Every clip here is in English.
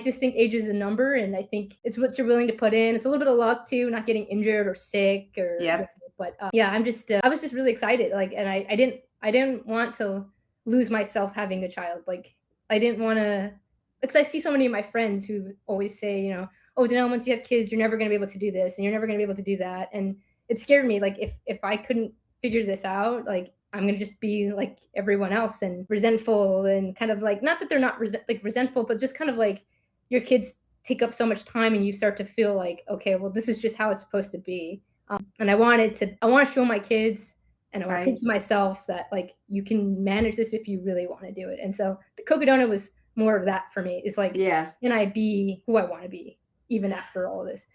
just think age is a number, and I think it's what you're willing to put in. It's a little bit of luck too, not getting injured or sick or. Yep. But yeah, I'm just I was just really excited, like, and I didn't want to lose myself having a child. Like, I didn't want to, because I see so many of my friends who always say, oh, Danelle, once you have kids, you're never going to be able to do this, and you're never going to be able to do that, and it scared me. Like, if I couldn't figure this out, like, I'm gonna just be like everyone else and resentful, and kind of like, not that they're not resentful, but just kind of like your kids take up so much time, and you start to feel like, okay, well, this is just how it's supposed to be. And I want to show my kids, and I want to prove to myself that, like, you can manage this if you really want to do it. And so the Cocodona was more of that for me. It's like, can I be who I want to be even after all this?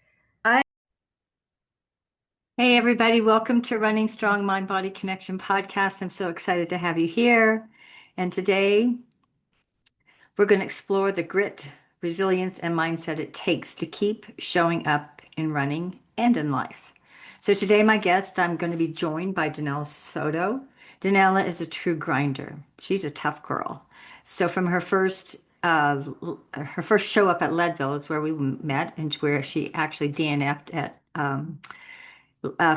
Hey, everybody. Welcome to Running Strong Mind Body Connection podcast. I'm so excited to have you here. And today we're going to explore the grit, resilience, and mindset it takes to keep showing up in running and in life. So today, my guest, I'm going to be joined by Danelle Soto. Danelle is a true grinder. She's a tough girl. So from her first show up at Leadville is where we met, and where she actually DNF'd at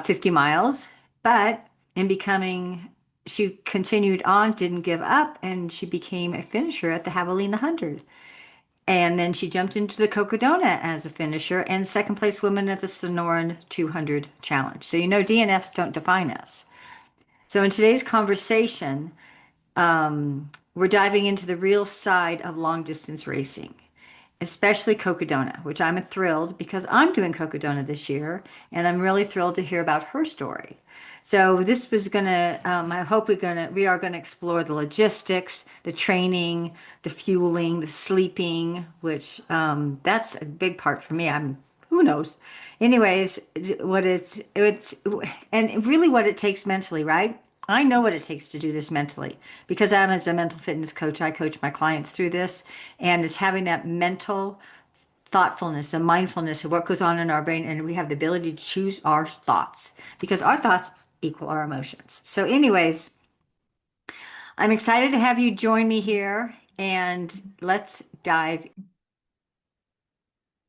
50 miles, but in becoming, she continued on, didn't give up, and she became a finisher at the Javelina 100. And then she jumped into the Cocodona as a finisher and second place woman at the Sonoran 200 Challenge. So, DNFs don't define us. So in today's conversation, we're diving into the real side of long distance racing, especially Cocodona, which I'm thrilled because I'm doing Cocodona this year, and I'm really thrilled to hear about her story. So this was gonna, I hope we are gonna explore the logistics, the training, the fueling, the sleeping, which that's a big part for me. Who knows? Anyways, and really what it takes mentally, right? I know what it takes to do this mentally because I'm, as a mental fitness coach, I coach my clients through this, and it's having that mental thoughtfulness and mindfulness of what goes on in our brain, and we have the ability to choose our thoughts because our thoughts equal our emotions. So, anyways, I'm excited to have you join me here, and let's dive.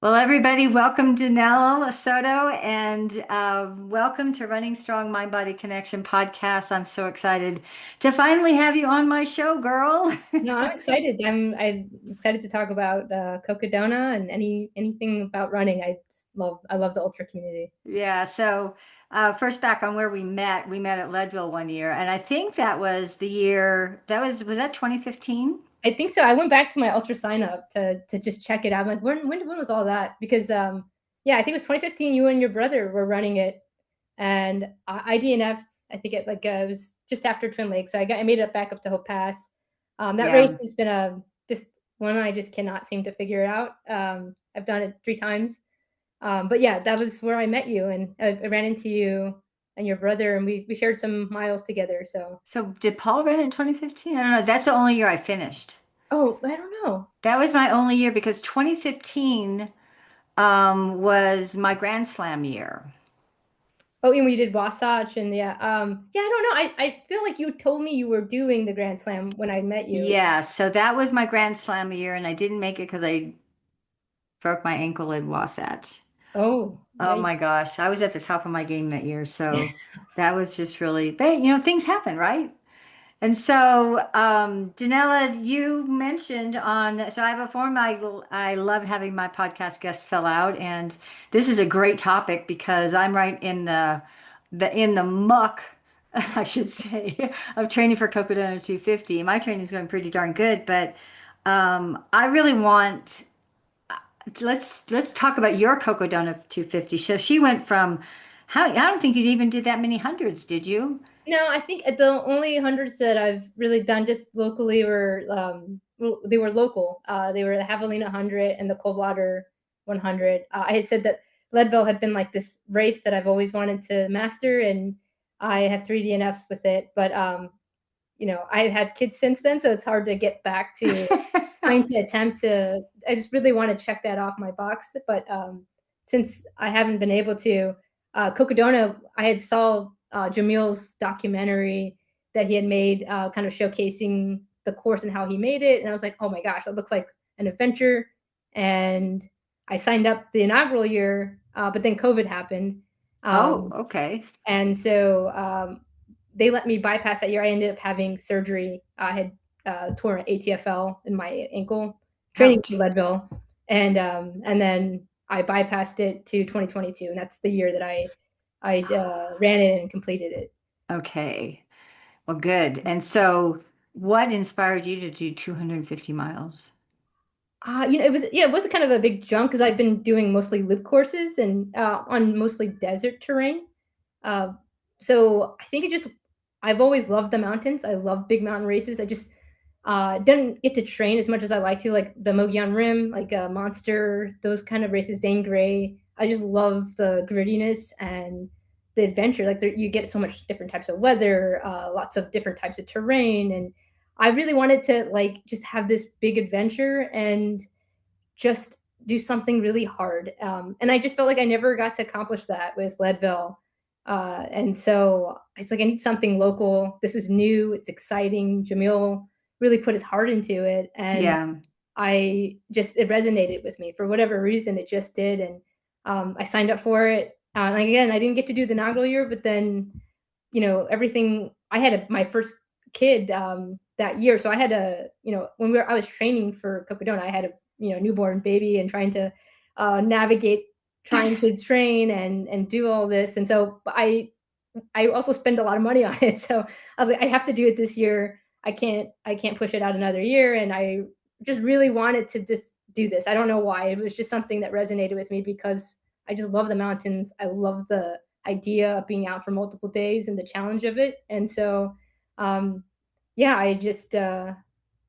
Well, everybody, welcome to Danelle Soto, and welcome to Running Strong Mind Body Connection podcast. I'm so excited to finally have you on my show, girl. No, I'm excited. I'm excited to talk about Cocodona and anything about running. I love the ultra community. Yeah. So first, back on where we met. We met at Leadville one year, and I think that was the year was that 2015? I think so. I went back to my ultra sign up to just check it out. I'm like, when was all that? Because yeah, I think it was 2015. You and your brother were running it, and I DNF'd. I think it was just after Twin Lakes, so I made it back up to Hope Pass. That race has been just one I just cannot seem to figure it out. I've done it 3 times, but yeah, that was where I met you, and I ran into you and your brother, and we shared some miles together. So did Paul run in 2015? I don't know. That's the only year I finished. Oh, I don't know. That was my only year because 2015 was my Grand Slam year. Oh, and we did Wasatch, and yeah, I don't know. I feel like you told me you were doing the Grand Slam when I met you. Yeah, so that was my Grand Slam year, and I didn't make it because I broke my ankle in Wasatch. Oh, Oh my yikes. gosh, I was at the top of my game that year, so that was just really, but things happen, right? And so, Danella, you mentioned so I have a form I love having my podcast guest fill out, and this is a great topic because I'm right in the muck, I should say, of training for Cocodona 250. My training is going pretty darn good, but I really want let's talk about your Cocodona 250. So she went from how I don't think you even did that many hundreds, did you? No, I think the only hundreds that I've really done just locally were they were local. They were the Javelina 100 and the Coldwater 100. I had said that Leadville had been like this race that I've always wanted to master, and I have 3 DNFs with it. But I've had kids since then, so it's hard to get back to trying to attempt to. I just really want to check that off my box, but since I haven't been able to, Cocodona, I had saw Jamil's documentary that he had made, kind of showcasing the course and how he made it, and I was like, oh my gosh, that looks like an adventure. and I signed up the inaugural year, but then COVID happened. Oh, Um, okay. and so they let me bypass that year. I ended up having surgery. I had torn an ATFL in my ankle training for Ouch. Leadville, and then I bypassed it to 2022, and that's the year that I ran it and completed it. Okay. Well, good. And so, what inspired you to do 250 miles? It was kind of a big jump because I've been doing mostly loop courses and on mostly desert terrain. Uh, so I think I've always loved the mountains. I love big mountain races. I just didn't get to train as much as I like to, like the Mogollon Rim, like Monster, those kind of races, Zane Grey. I just love the grittiness and the adventure. Like you get so much different types of weather, lots of different types of terrain, and I really wanted to like just have this big adventure and just do something really hard. And I just felt like I never got to accomplish that with Leadville. And so it's like, I need something local. This is new. It's exciting. Jamil really put his heart into it. And Yeah. it resonated with me for whatever reason. It just did. And I signed up for it. And again, I didn't get to do the inaugural year, but then, everything, my first kid that year. So I had when I was training for Cocodona, I had a, newborn baby and trying to navigate, trying to train and do all this. And so I also spend a lot of money on it. So I was like, I have to do it this year. I can't push it out another year. And I just really wanted to just do this. I don't know why. It was just something that resonated with me because I just love the mountains. I love the idea of being out for multiple days and the challenge of it. And so, um, yeah, I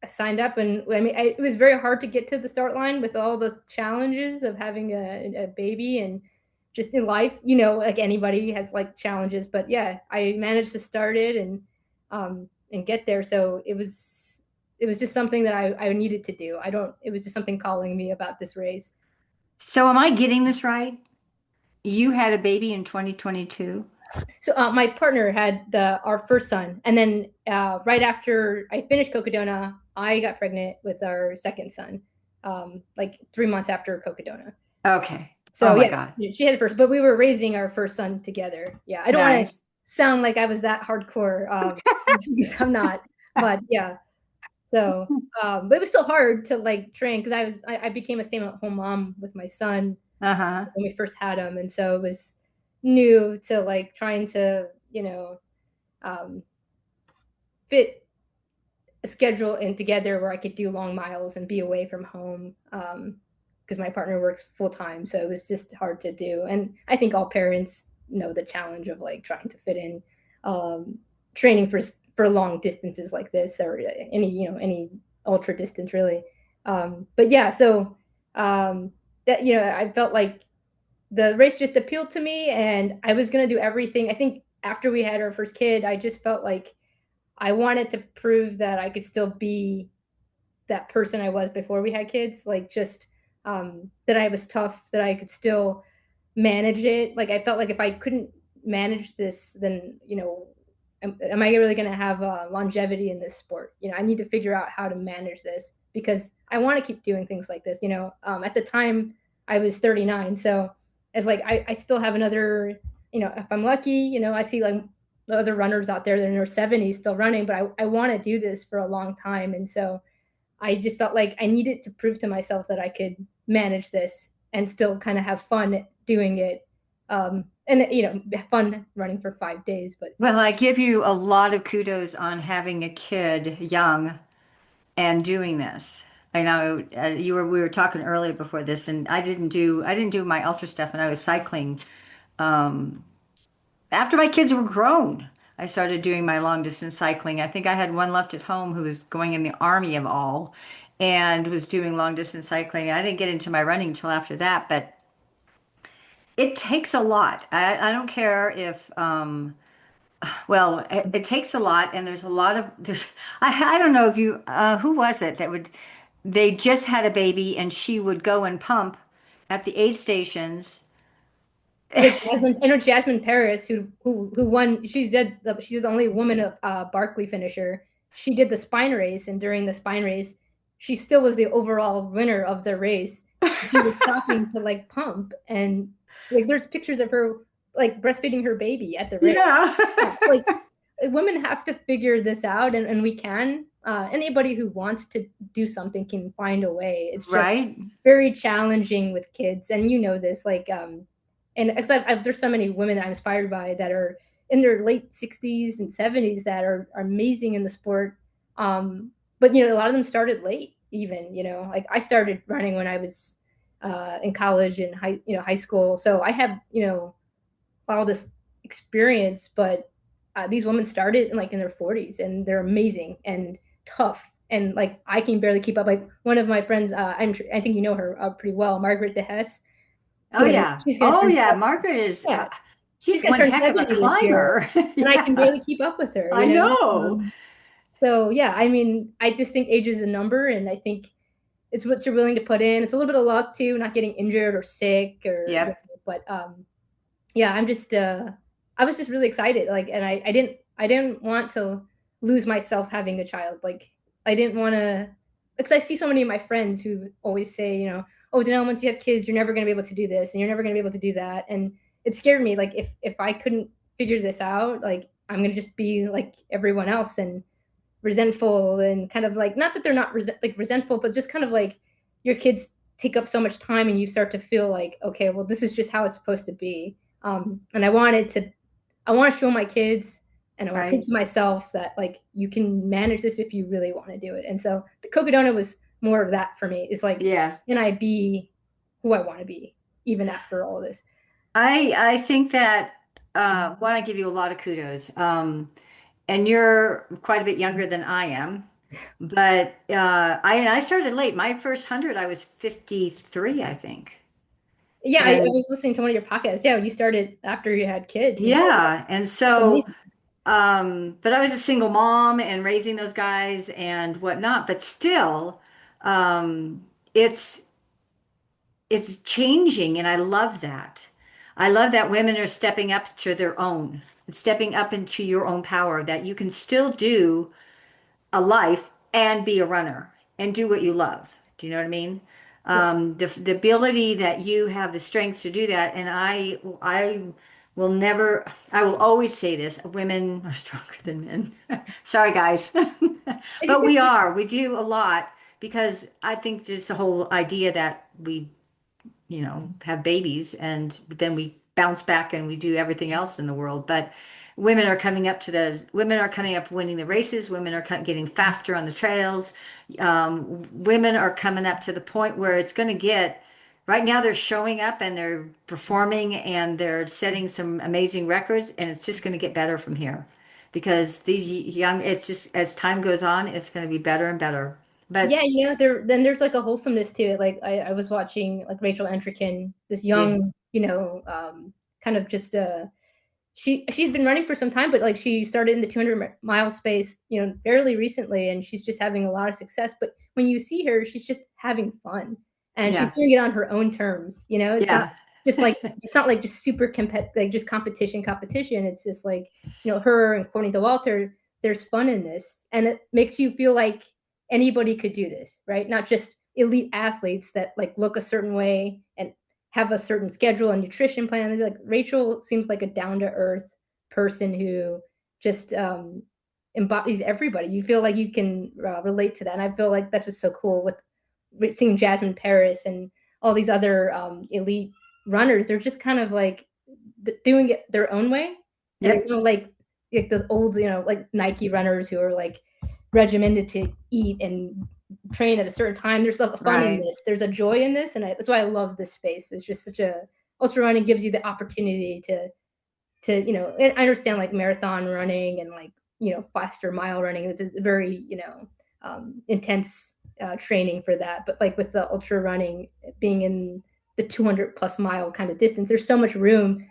signed up, and I mean, it was very hard to get to the start line with all the challenges of having a baby and just in life, like anybody has like challenges, but yeah, I managed to start it and get there. So it was just something that I needed to do. It was just something calling me about this race. So, am I getting this right? You had a baby in 2022? So my partner had our first son, and then right after I finished Cocodona, I got pregnant with our second son, like 3 months after Cocodona. Okay. Oh So my yeah, God. she had the first, but we were raising our first son together. Yeah, I don't want to Nice. sound like I was that hardcore, because I'm not. But yeah, so but it was still hard to like train because I became a stay-at-home mom with my son Uh-huh. when we first had him, and so it was new to like trying to um, fit a schedule in together where I could do long miles and be away from home. Because my partner works full time, so it was just hard to do. And I think all parents know the challenge of like trying to fit in um, training for long distances like this or any ultra distance really. But yeah, so that I felt like the race just appealed to me, and I was gonna do everything. I think after we had our first kid, I just felt like I wanted to prove that I could still be that person I was before we had kids. Like just that I was tough, that I could still manage it. Like I felt like if I couldn't manage this, then am I really going to have longevity in this sport? I need to figure out how to manage this because I want to keep doing things like this. At the time I was 39, so it's like I still have another. If I'm lucky, I see like the other runners out there that are in their 70s still running, but I want to do this for a long time. And so I just felt like I needed to prove to myself that I could manage this and still kind of have fun doing it. And fun running for 5 days, but Well, I give you a lot of kudos on having a kid young and doing this. I know we were talking earlier before this, and I didn't do my ultra stuff, and I was cycling. Um, After my kids were grown, I started doing my long distance cycling. I think I had one left at home who was going in the army of all, and was doing long distance cycling. I didn't get into my running till after that, but it takes a lot. I don't care if well, it takes a lot, and there's a lot of there's. I don't know if you who was it that would they just had a baby and she would go and pump at the aid stations. Jasmine Paris, who won. She's the only woman of Barkley finisher. She did the spine race, and during the spine race, she still was the overall winner of the race. She was stopping to like pump, and like there's pictures of her like breastfeeding her baby at the race. Yeah. Yeah, like women have to figure this out, and we can. Anybody who wants to do something can find a way. It's just Right. very challenging with kids, and you know this. And except there's so many women that I'm inspired by that are in their late 60s and 70s that are amazing in the sport. But a lot of them started late. Even like I started running when I was in college and high school, so I have all this experience, but these women started in their 40s, and they're amazing and tough, and like I can barely keep up. Like one of my friends, I think you know her pretty well, Margaret DeHess. Oh yeah. She's gonna Oh turn yeah. Margaret is, yeah, she's she's gonna one turn heck of a 70 this year, climber. and I can Yeah. barely keep up with her. I know. So yeah, I mean, I just think age is a number, and I think it's what you're willing to put in. It's a little bit of luck too, not getting injured or sick Yep. but yeah, I was just really excited. Like, and I didn't want to lose myself having a child. Like, I didn't want to, because I see so many of my friends who always say, oh, Danelle, once you have kids, you're never going to be able to do this and you're never going to be able to do that. And it scared me. Like, if I couldn't figure this out, like, I'm going to just be like everyone else and resentful, and kind of like, not that they're not resentful, but just kind of like your kids take up so much time and you start to feel like, okay, well, this is just how it's supposed to be. And I want to show my kids, and I want to prove Right. to myself that like you can manage this if you really want to do it. And so the Cocodona was more of that for me. It's like, Yeah. can I be who I want to be even after all this? I think that want to give you a lot of kudos. And you're quite a bit younger than I am. But I started late. My first 100, I was 53, I think. Yeah, I And was listening to one of your podcasts. Yeah, you started after you had kids, and so yeah, and so amazing. but I was a single mom and raising those guys and whatnot, but still, um, it's it's changing, and I love that. I love that women are stepping up to their own, stepping up into your own power, that you can still do a life and be a runner and do what you love. Do you know what I mean? Yes. The ability that you have the strength to do that, and I will never, I will always say this: women are stronger than men. Sorry, guys, I just but think, we do a lot because I think just the whole idea that we have babies and then we bounce back and we do everything else in the world. But women are coming up winning the races. Women are getting faster on the trails. Women are coming up to the point where it's going to get, right now they're showing up and they're performing and they're setting some amazing records, and it's just going to get better from here because these young, it's just as time goes on, it's going to be better and better. But yeah, there's like a wholesomeness to it. Like I was watching like Rachel Entrekin, this yeah, young, kind of just she's been running for some time, but like she started in the 200-mile space, fairly recently, and she's just having a lot of success. But when you see her, she's just having fun, and she's yeah, doing it on her own terms. yeah. It's not like just super like just competition. It's just like her and Courtney Dauwalter. There's fun in this, and it makes you feel like anybody could do this, right? Not just elite athletes that like look a certain way and have a certain schedule and nutrition plan. It's like Rachel seems like a down to earth person who just embodies everybody. You feel like you can relate to that, and I feel like that's what's so cool with seeing Jasmine Paris and all these other elite runners. They're just kind of like doing it their own way, and there's Yep. no like those old like Nike runners who are like regimented to eat and train at a certain time. There's a fun in Right. this. There's a joy in this, and that's why I love this space. It's just such a ultra running gives you the opportunity to and I understand like marathon running and like faster mile running. It's a very intense training for that. But like with the ultra running, being in the 200 plus mile kind of distance, there's so much room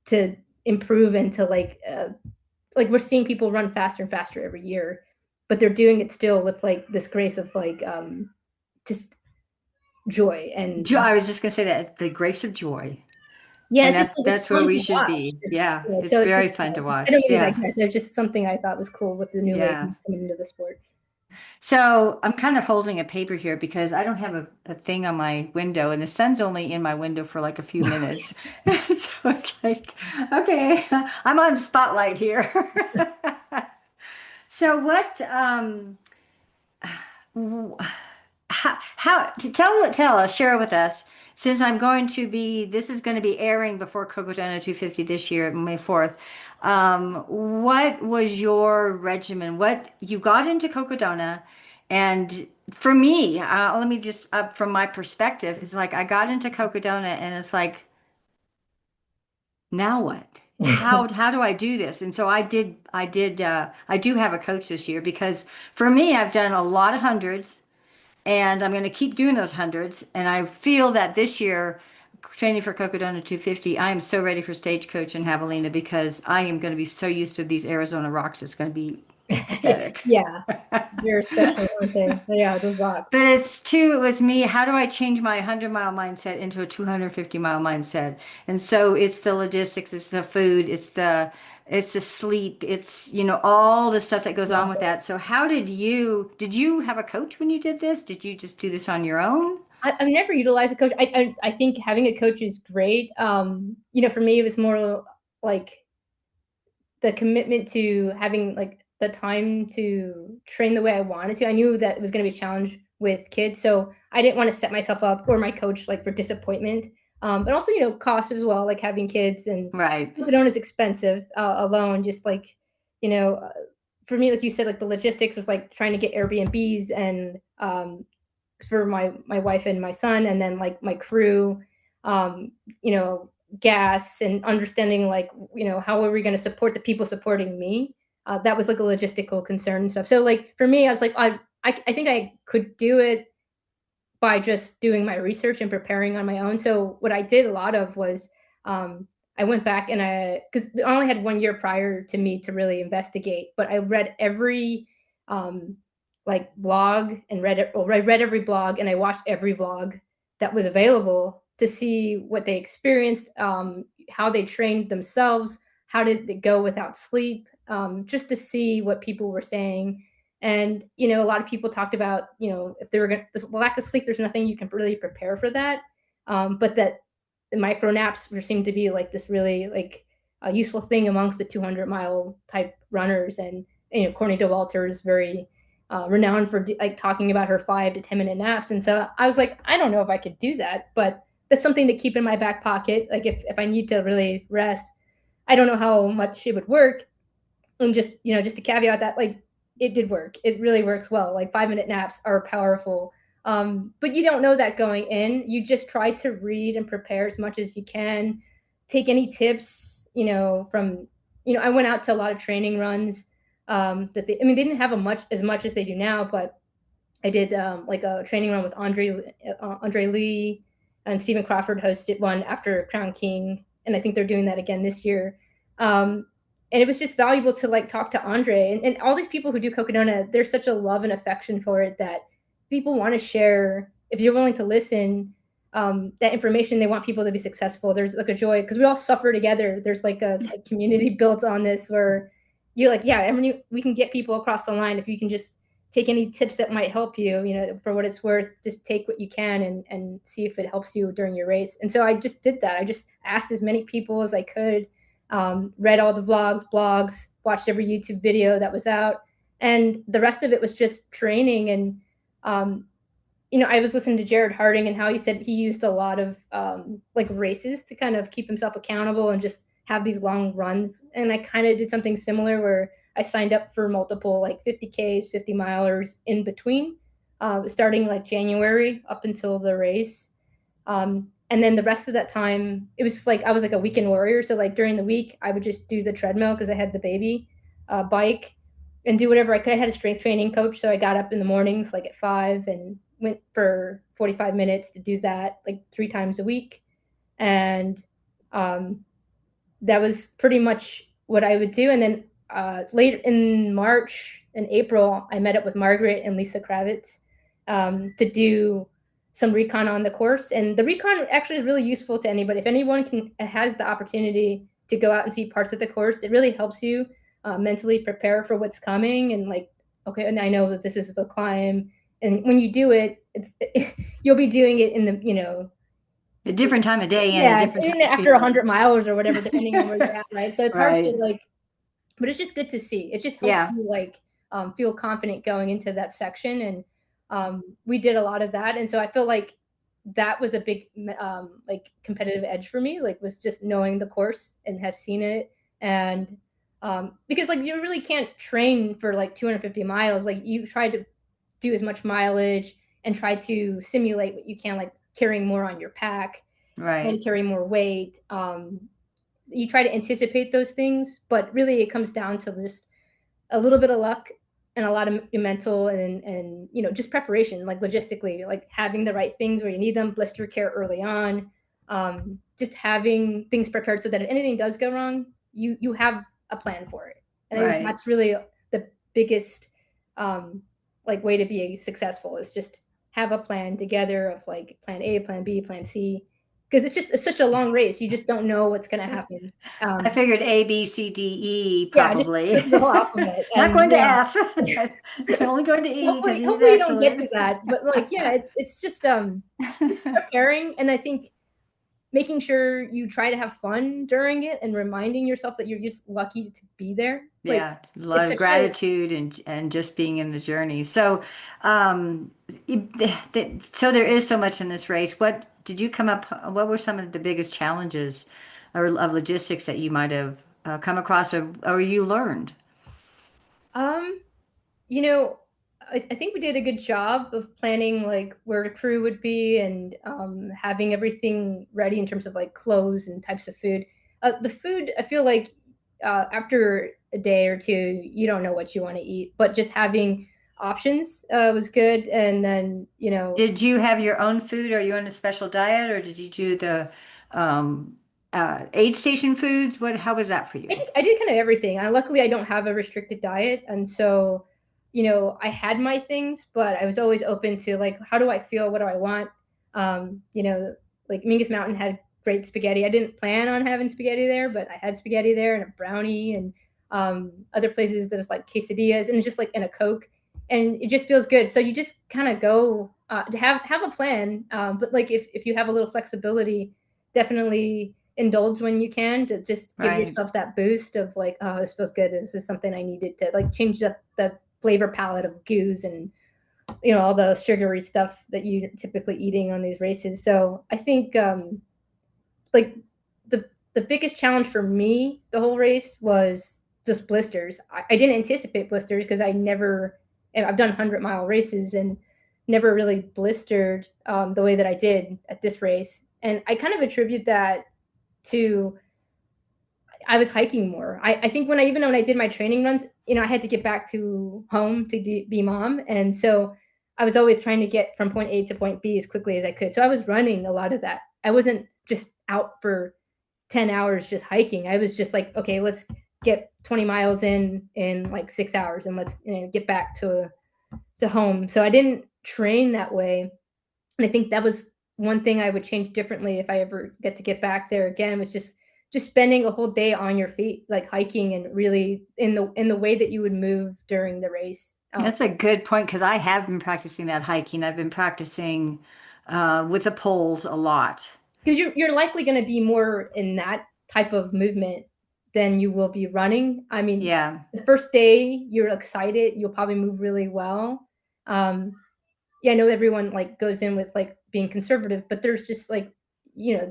to improve and to like we're seeing people run faster and faster every year, but they're doing it still with like this grace of like just joy and I was just gonna say that the grace of joy, yeah, and it's just like it's that's where fun we to should watch. be. It's Yeah, yeah, it's so it's very just fun to I don't watch. mean to Yeah, digress. It's just something I thought was cool with the new yeah. ladies coming into the sport. So I'm kind of holding a paper here because I don't have a thing on my window and the sun's only in my window for like a few minutes. So it's like, okay, I'm on spotlight here. So what, w- how to tell us, share with us, since I'm going to be, this is going to be airing before Cocodona 250 this year, May 4th. What was your regimen? What you got into Cocodona, and for me, let me just up from my perspective, it's like I got into Cocodona and it's like, now what? How do I do this? And so I do have a coach this year because for me, I've done a lot of hundreds and I'm going to keep doing those hundreds. And I feel that this year, training for Cocodona 250, I am so ready for Stagecoach and Javelina because I am going to be so used to these Arizona rocks. It's going to be pathetic. Yeah, they're special, aren't they? Yeah, those But rocks. it's too, it was me. How do I change my 100-mile mindset into a 250-mile mindset? And so it's the logistics, it's the food, it's the sleep, it's, all the stuff that goes on Love with it. that. So how did you have a coach when you did this? Did you just do this on your own? I've never utilized a coach. I think having a coach is great. For me, it was more like the commitment to having like the time to train the way I wanted to. I knew that it was going to be a challenge with kids, so I didn't want to set myself up or my coach like for disappointment. But also, cost as well, like having kids and Right. Cocodona is expensive alone. Just like you know, uh, for me, like you said, like the logistics is like trying to get Airbnbs and for my wife and my son, and then like my crew, um, you know, gas and understanding like how are we going to support the people supporting me. That was like a logistical concern and stuff. So like for me, I was like, I think I could do it by just doing my research and preparing on my own. So what I did a lot of was I went back and because I only had 1 year prior to me to really investigate, but I read every um, like blog and I read every blog and I watched every vlog that was available to see what they experienced, how they trained themselves, how did it go without sleep, just to see what people were saying. And a lot of people talked about if they were going to lack of sleep, there's nothing you can really prepare for that. But that the micro naps seem to be like this really like a useful thing amongst the 200-mile type runners. And according to Walter is very renowned for like talking about her 5 to 10 minute naps. And so I was like, I don't know if I could do that, but that's something to keep in my back pocket. Like if I need to really rest, I don't know how much it would work. And just to caveat that, like, it did work. It really works well. Like 5 minute naps are powerful. But you don't know that going in. You just try to read and prepare as much as you can. Take any tips, from I went out to a lot of training runs. They didn't have as much as they do now, but I did like a training run with Andre Lee, and Stephen Crawford hosted one after Crown King, and I think they're doing that again this year. And it was just valuable to like talk to Andre and all these people who do Cocodona. There's such a love and affection for it that people want to share. If you're willing to listen, that information, they want people to be successful. There's like a joy because we all suffer together. There's like a community built on this where you're like, yeah, I mean, we can get people across the line if you can just take any tips that might help you, for what it's worth. Just take what you can and see if it helps you during your race. And so I just did that. I just asked as many people as I could, read all the vlogs, blogs, watched every YouTube video that was out. And the rest of it was just training. And, I was listening to Jared Harding and how he said he used a lot of like races to kind of keep himself accountable and just have these long runs. And I kind of did something similar where I signed up for multiple like 50Ks, 50 milers in between, starting like January up until the race. And then the rest of that time, it was just like I was like a weekend warrior. So like during the week, I would just do the treadmill because I had the baby, bike, and do whatever I could. I had a strength training coach, so I got up in the mornings like at 5 and went for 45 minutes to do that like 3 times a week. And um, that was pretty much what I would do. And then late in March and April, I met up with Margaret and Lisa Kravitz to do some recon on the course. And the recon actually is really useful to anybody. If anyone has the opportunity to go out and see parts of the course, it really helps you mentally prepare for what's coming and like okay, and I know that this is the climb. And when you do it, you'll be doing it in the, A different time of day and a yeah, different and time of after feeling. 100 miles or whatever, depending on where you're at, right? So it's hard to Right. like, but it's just good to see. It just helps Yeah. you like feel confident going into that section, and we did a lot of that, and so I feel like that was a big like competitive edge for me. Like was just knowing the course and have seen it, and because like you really can't train for like 250 miles. Like you try to do as much mileage and try to simulate what you can, like carrying more on your pack, trying Right. to carry more weight. You try to anticipate those things, but really it comes down to just a little bit of luck and a lot of mental and just preparation, like logistically, like having the right things where you need them, blister care early on, just having things prepared so that if anything does go wrong, you have a plan for it. And I think Right. that's really the biggest um, like way to be successful is just have a plan together of like plan A, plan B, plan C, because it's such a long race. You just don't know what's going to happen. I Um, figured A, B, C, D, E yeah, just probably. the whole alphabet, Not and going to F. yeah. Only going to E because E's Hopefully you don't get to excellent. that, but like yeah, it's just preparing, and I think making sure you try to have fun during it and reminding yourself that you're just lucky to be there. Like Yeah, a lot it's of such a gratitude and just being in the journey. So, um, so there is so much in this race. What did you come up? What were some of the biggest challenges or of logistics that you might have come across or you learned? um you know I think we did a good job of planning like where the crew would be and having everything ready in terms of like clothes and types of food. The food, I feel like after a day or two, you don't know what you want to eat, but just having options was good. And then, Did you have your own food? Are you on a special diet, or did you do the um, aid station foods? How was that for you? I did kind of everything. Luckily, I don't have a restricted diet, and so I had my things, but I was always open to like, how do I feel? What do I want? Like Mingus Mountain had great spaghetti. I didn't plan on having spaghetti there, but I had spaghetti there and a brownie, and other places there was like quesadillas, and it's just like in a Coke, and it just feels good. So you just kind of go to have a plan, but like if you have a little flexibility, definitely indulge when you can to just give Right. yourself that boost of like, oh, this feels good. This is something I needed to like change up the flavor palette of goos and all the sugary stuff that you typically eating on these races. So I think like the biggest challenge for me the whole race was just blisters. I didn't anticipate blisters because and I've done 100-mile races and never really blistered the way that I did at this race. And I kind of attribute that to I was hiking more. I think even when I did my training runs, I had to get back to home to be mom, and so I was always trying to get from point A to point B as quickly as I could. So I was running a lot of that. I wasn't just out for 10 hours just hiking. I was just like, okay, let's get 20 miles in like 6 hours, and let's get back to home. So I didn't train that way, and I think that was one thing I would change differently if I ever get back there again, was just spending a whole day on your feet, like hiking and really in the way that you would move during the race. That's a good point because I have been practicing that hiking. I've been practicing with the poles a lot. Because you're likely going to be more in that type of movement than you will be running. I mean, Yeah, the first day you're excited, you'll probably move really well. Yeah, I know everyone like goes in with like being conservative, but there's just like,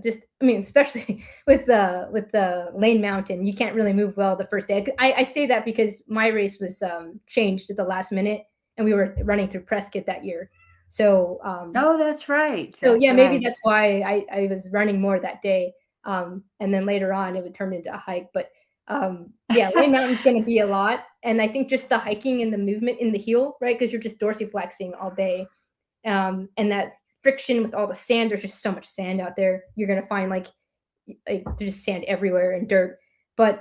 just I mean, especially with the Lane Mountain, you can't really move well the first day. I say that because my race was changed at the last minute, and we were running through Prescott that year. So oh, that's right. so That's yeah, maybe right. that's why I was running more that day. And then later on, it would turn into a hike. But yeah, Lane Mountain's going to be a lot, and I think just the hiking and the movement in the heel, right? Because you're just dorsiflexing all day, and that friction with all the sand. There's just so much sand out there. You're gonna find like there's just sand everywhere and dirt. But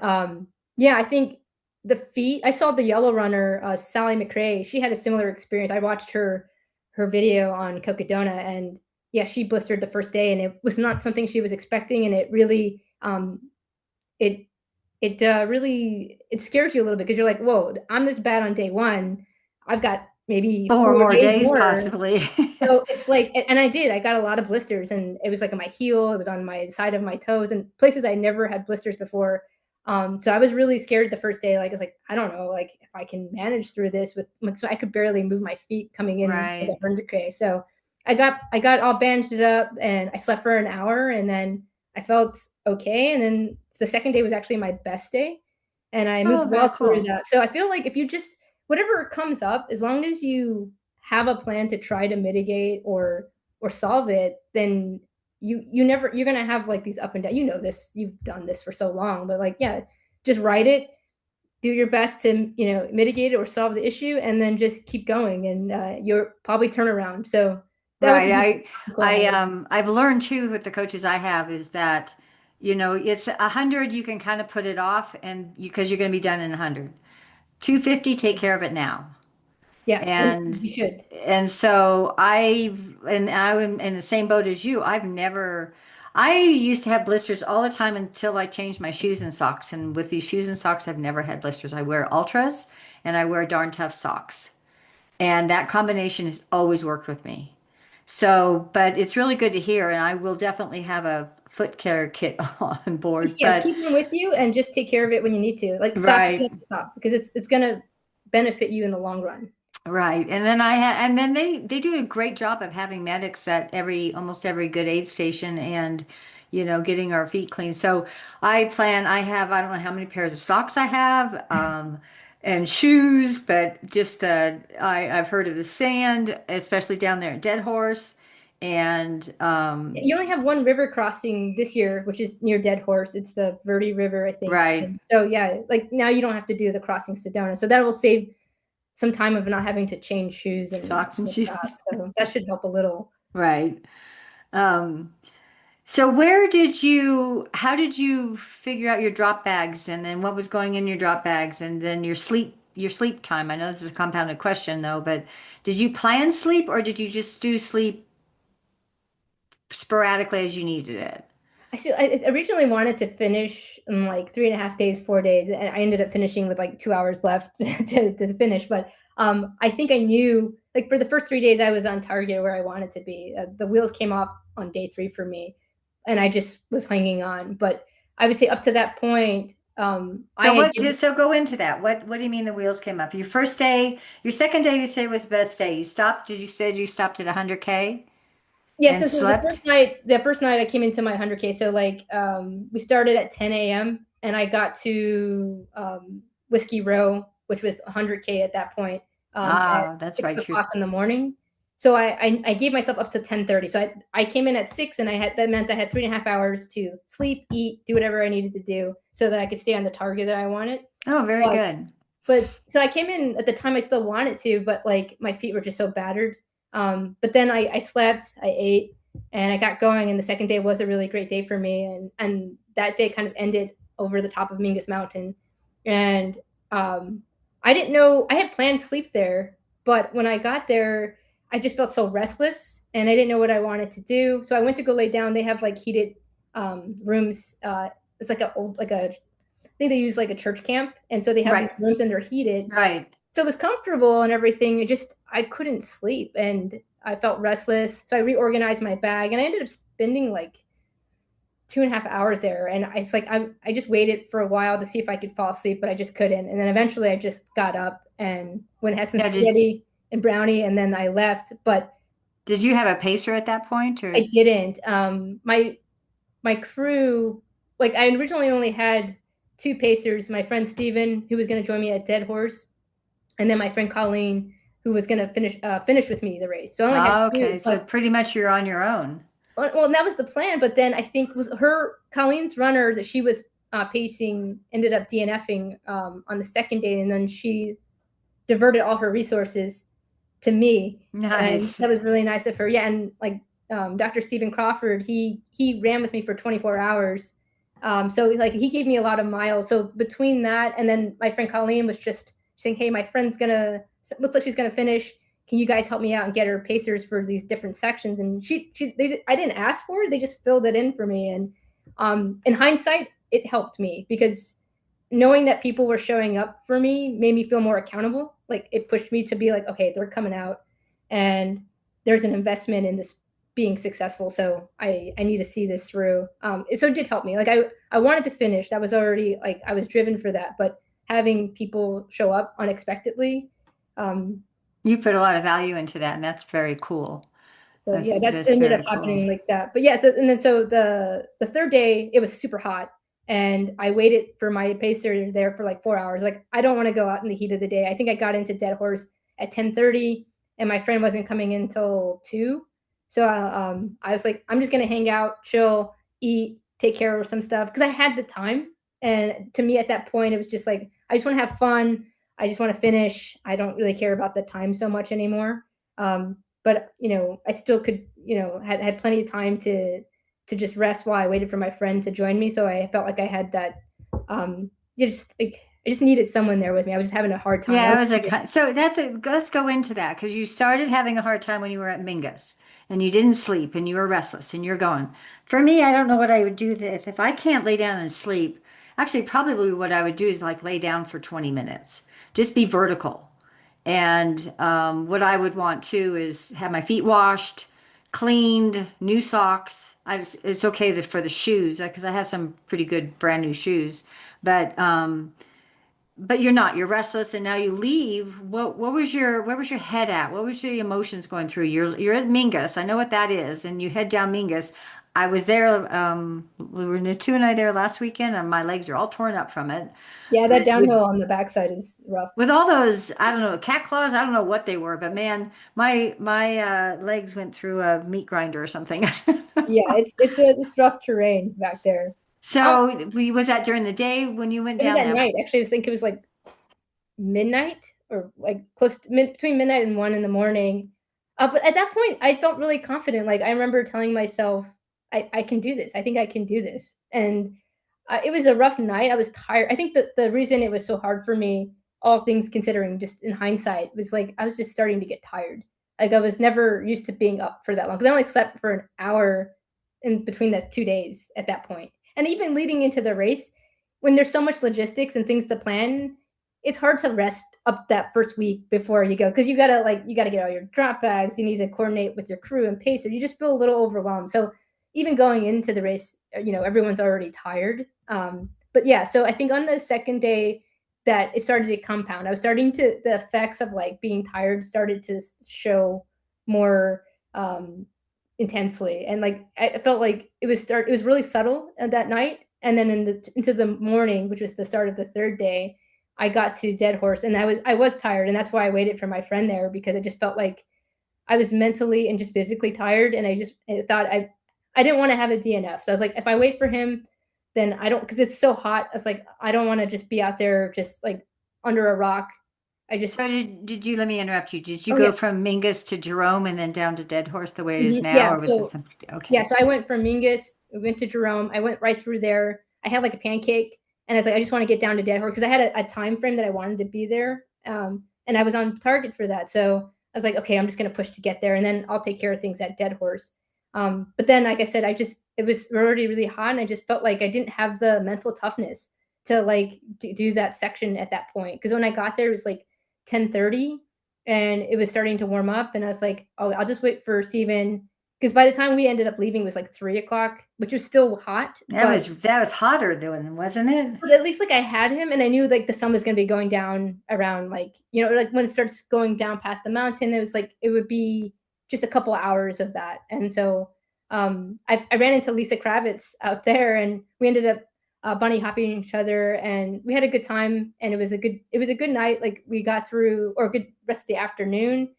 yeah, I think the feet. I saw the yellow runner, Sally McRae. She had a similar experience. I watched her video on Cocodona, and yeah, she blistered the first day, and it was not something she was expecting, and it really it it really it scares you a little bit because you're like, whoa, I'm this bad on day one. I've got maybe 4 more 4 days days more. possibly. So it's like, and I got a lot of blisters, and it was like on my heel, it was on my side of my toes, and places I never had blisters before. So I was really scared the first day. Like, I was like, I don't know, like if I can manage through this so I could barely move my feet coming in to the Right. 100K. So I got all bandaged up, and I slept for an hour, and then I felt okay. And then the second day was actually my best day, and I moved Oh, very well through cool. that. So I feel like if you just, whatever comes up, as long as you have a plan to try to mitigate or solve it, then you never, you're gonna have like these up and down. You know this, you've done this for so long, but like, yeah, just write it, do your best to, mitigate it or solve the issue, and then just keep going, and you'll probably turn around. So that was the big Right. obstacle I had. I've learned too with the coaches I have is that, it's 100, you can kind of put it off because you're going to be done in 100. 250, take care of it now. Yeah, and And you should. so I'm in the same boat as you. I used to have blisters all the time until I changed my shoes and socks. And with these shoes and socks, I've never had blisters. I wear Ultras and I wear Darn Tough socks. And that combination has always worked with me. So, but it's really good to hear, and I will definitely have a foot care kit on board. Yes, But keep them with you and just take care of it when you need to. Like, stop, you right, have to stop, because it's gonna benefit you in the long run. right. And then they do a great job of having medics at almost every good aid station and getting our feet clean. So I don't know how many pairs of socks I have and shoes, but I've heard of the sand, especially down there at Dead Horse. And You only have one river crossing this year, which is near Dead Horse. It's the Verde River, I think. right, And so yeah, like now you don't have to do the crossing Sedona. So that will save some time of not having to change shoes and socks and whatnot. shoes. So that should help a little. Right. Um, so how did you figure out your drop bags and then what was going in your drop bags and then your sleep time? I know this is a compounded question though, but did you plan sleep or did you just do sleep sporadically as you needed it? I originally wanted to finish in like 3.5 days, 4 days, and I ended up finishing with like 2 hours left to finish. But I think I knew, like, for the first 3 days I was on target where I wanted to be. The wheels came off on day three for me, and I just was hanging on. But I would say up to that point, I So had given. so go into that. What do you mean the wheels came up? Your first day, your second day you say was the best day. You said you stopped at 100K Yes, and so the slept? first night, I came into my 100K. So like, we started at 10 a.m. and I got to Whiskey Row, which was 100K at that point, at Ah, that's six right. o'clock in the morning. So I gave myself up to 10:30. So I came in at 6, and that meant I had 3.5 hours to sleep, eat, do whatever I needed to do so that I could stay on the target that I wanted. Oh, very But good. so I came in at the time I still wanted to, but like my feet were just so battered. But then I slept, I ate, and I got going. And the second day was a really great day for me. And that day kind of ended over the top of Mingus Mountain. And um, I didn't know, I had planned sleep there, but when I got there, I just felt so restless, and I didn't know what I wanted to do. So I went to go lay down. They have like heated rooms. It's like I think they use like a church camp, and so they have these Right. rooms and they're heated, Right. so it was comfortable and everything. I couldn't sleep, and I felt restless. So I reorganized my bag, and I ended up spending like 2.5 hours there. And I just waited for a while to see if I could fall asleep, but I just couldn't. And then eventually I just got up and went and had some Yeah, spaghetti and brownie, and then I left. But did you have a pacer at that point I or? didn't. My crew, like, I originally only had two pacers, my friend Steven, who was going to join me at Dead Horse, and then my friend Colleen, who was going to finish with me the race. So I only had two. Okay, so But pretty much you're on your own. well, and that was the plan. But then I think was her Colleen's runner that she was pacing ended up DNFing on the second day, and then she diverted all her resources to me, and Nice. that was really nice of her. Yeah, and like, Dr. Stephen Crawford, he ran with me for 24 hours. So like he gave me a lot of miles. So between that and then my friend Colleen was just saying, "Hey, my friend's gonna looks like she's gonna finish. Can you guys help me out and get her pacers for these different sections?" And I didn't ask for it; they just filled it in for me. And in hindsight, it helped me because knowing that people were showing up for me made me feel more accountable. like it pushed me to be like, okay, they're coming out, and there's an investment in this being successful. So I need to see this through. So it did help me. Like I wanted to finish. That was already like I was driven for that, but having people show up unexpectedly. Um, You put a lot of value into that, and that's very cool. so That's yeah, that that's ended up very cool. happening like that. But yeah, so, and then so the third day it was super hot, and I waited for my pacer there for like 4 hours. Like I don't want to go out in the heat of the day. I think I got into Dead Horse at 10:30, and my friend wasn't coming in until 2. So I was like, I'm just gonna hang out, chill, eat, take care of some stuff because I had the time. And to me at that point, it was just like I just want to have fun. I just want to finish. I don't really care about the time so much anymore. But I still could, had plenty of time to just rest while I waited for my friend to join me. So I felt like I had that. Just like I just needed someone there with me. I was just having a hard time. Yeah, it was so let's go into that because you started having a hard time when you were at Mingus and you didn't sleep and you were restless and you're going. For me, I don't know what I would do if I can't lay down and sleep. Actually, probably what I would do is like lay down for 20 minutes, just be vertical. And what I would want to is have my feet washed, cleaned, new socks. It's okay for the shoes because I have some pretty good brand new shoes, but you're not. You're restless, and now you leave. What was your where was your head at? What was the emotions going through? You're at Mingus. I know what that is, and you head down Mingus. I was there. We were Natu and I there last weekend, and my legs are all torn up from it. Yeah, that But downhill on the backside is rough. with all those, I don't know, cat claws. I don't know what they were, but man, my legs went through a meat grinder or something. Yeah, it's rough terrain back there. Um, So we was that during the day when you went it was down at there? night. Actually, I was thinking it was like midnight or like close to between midnight and 1 in the morning. But at that point, I felt really confident. Like I remember telling myself, I can do this. I think I can do this. And it was a rough night. I was tired. I think that the reason it was so hard for me, all things considering, just in hindsight, was like I was just starting to get tired. Like I was never used to being up for that long because I only slept for an hour in between those 2 days at that point. And even leading into the race, when there's so much logistics and things to plan, it's hard to rest up that first week before you go because you gotta get all your drop bags. You need to coordinate with your crew and pacer. You just feel a little overwhelmed. So even going into the race, everyone's already tired. But yeah, so I think on the second day that it started to compound. I was starting to the effects of like being tired started to show more intensely, and like I felt like it was really subtle that night, and then into the morning, which was the start of the third day, I got to Dead Horse, and I was tired, and that's why I waited for my friend there because I just felt like I was mentally and just physically tired, and I thought I didn't want to have a DNF. So I was like, if I wait for him, then I don't because it's so hot. I was like, I don't want to just be out there just like under a rock. I just So did you, let me interrupt you. Did you oh yeah. go from Mingus to Jerome and then down to Dead Horse the way it is now, Yeah, or was it so something? yeah, Okay. so I went from Mingus, we went to Jerome. I went right through there. I had like a pancake, and I was like, I just want to get down to Dead Horse because I had a time frame that I wanted to be there, and I was on target for that. So I was like, okay, I'm just gonna push to get there, and then I'll take care of things at Dead Horse. But then, like I said, it was already really hot, and I just felt like I didn't have the mental toughness to like do that section at that point because when I got there, it was like 10:30, and it was starting to warm up, and I was like, oh, I'll just wait for Steven because by the time we ended up leaving it was like 3 o'clock, which was still hot, That was hotter then, wasn't it? but at least like I had him, and I knew like the sun was gonna be going down around like like when it starts going down past the mountain, it was like it would be just a couple hours of that, and so I ran into Lisa Kravitz out there, and we ended up bunny hopping each other, and we had a good time, and it was a good night. Like we got through or a good rest of the afternoon,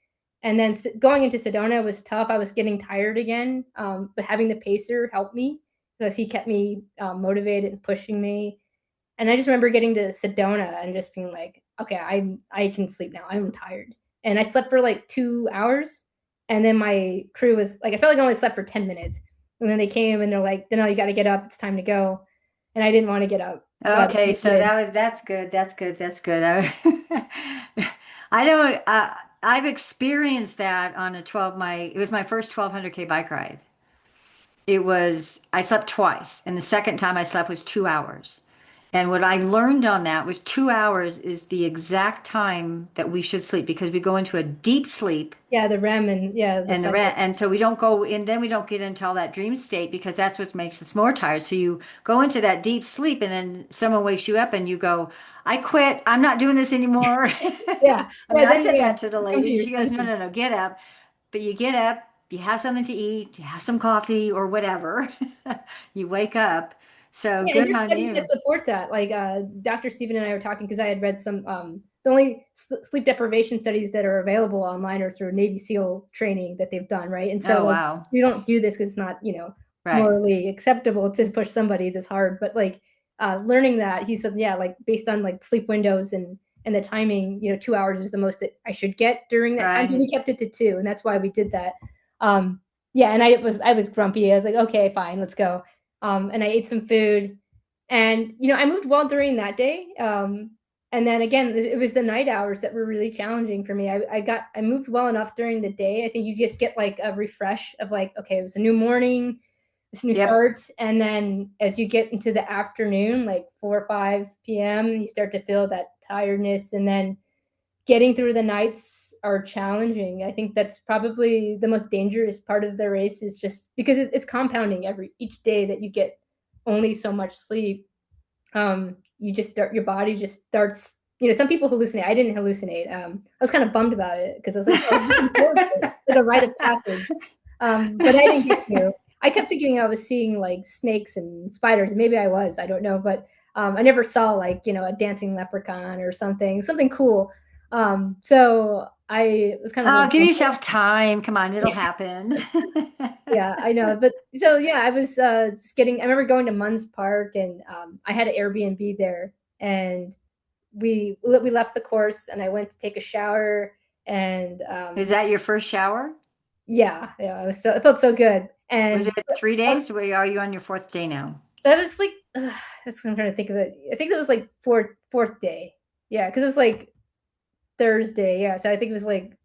and then going into Sedona was tough. I was getting tired again, but having the pacer helped me because he kept me motivated and pushing me. And I just remember getting to Sedona and just being like, okay, I can sleep now. I'm tired. And I slept for like 2 hours. And then my crew was like, I felt like I only slept for 10 minutes. And then they came and they're like, Danelle, you got to get up. It's time to go. And I didn't want to get up, but Okay, I so did. that's good. That's good. That's good. I don't I've experienced that on a 12 it was my first 1200K bike ride. I slept twice, and the second time I slept was 2 hours. And what I learned on that was 2 hours is the exact time that we should sleep because we go into a deep sleep Yeah, the REM and yeah, the and the cycle. rest. And so we don't go in, then we don't get into all that dream state because that's what makes us more tired. So you go into that deep sleep and then someone wakes you up and you go, I quit. I'm not doing this anymore. Yeah, I mean, yeah. I Then said yeah, that to the you come to lady and your she goes, no, senses. no, no, get up. But you get up, you have something to eat, you have some coffee or whatever. You wake up. So Yeah, and good there's on studies that you. support that. Like Dr. Stephen and I were talking because I had read some the only sleep deprivation studies that are available online are through Navy SEAL training that they've done, right? And so Oh, like wow. we don't do this because it's not, Right. morally acceptable to push somebody this hard. But like learning that, he said, yeah, like based on like sleep windows and the timing, 2 hours is the most that I should get during that time. So Right. we kept it to two, and that's why we did that. Yeah, and I was grumpy. I was like, okay, fine, let's go. And I ate some food, and I moved well during that day. And then again, it was the night hours that were really challenging for me. I moved well enough during the day. I think you just get like a refresh of like, okay, it was a new morning, it's a new Yep. start, and then as you get into the afternoon, like 4 or 5 p.m., you start to feel that tiredness, and then getting through the nights are challenging. I think that's probably the most dangerous part of the race is just because it's compounding each day that you get only so much sleep. You just start your body just starts. Some people hallucinate. I didn't hallucinate. I was kind of bummed about it because I was like, oh, I'm looking forward to it, like a rite of passage. But I didn't get to. I kept thinking I was seeing like snakes and spiders. Maybe I was. I don't know, but I never saw like a dancing leprechaun or something cool. So I was kind of Oh, like, give yourself time. Come on, it'll happen. yeah, I know. But so yeah, I was just getting. I remember going to Munns Park, and I had an Airbnb there, and we left the course, and I went to take a shower, and Is that your first shower? yeah, yeah, it felt so good, Was and it three I was days? Where are you on your fourth day now? that was like that's what I'm trying to think of it. I think that was like fourth day, yeah, because it was like Thursday, yeah. So I think it was like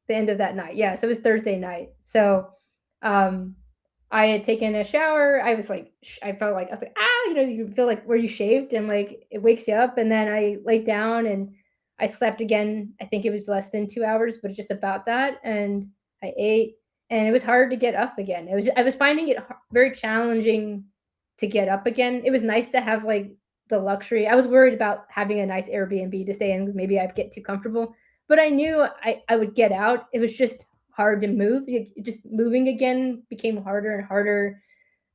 the end of that night. Yeah, so it was Thursday night. So, um, I had taken a shower. I was like, I felt like I was like, you feel like where you shaved, and like it wakes you up. And then I laid down and I slept again. I think it was less than 2 hours, but just about that. And I ate, and it was hard to get up again. I was finding it very challenging to get up again. It was nice to have like the luxury. I was worried about having a nice Airbnb to stay in because maybe I'd get too comfortable, but I knew I would get out. It was just hard to move. Just moving again became harder and harder.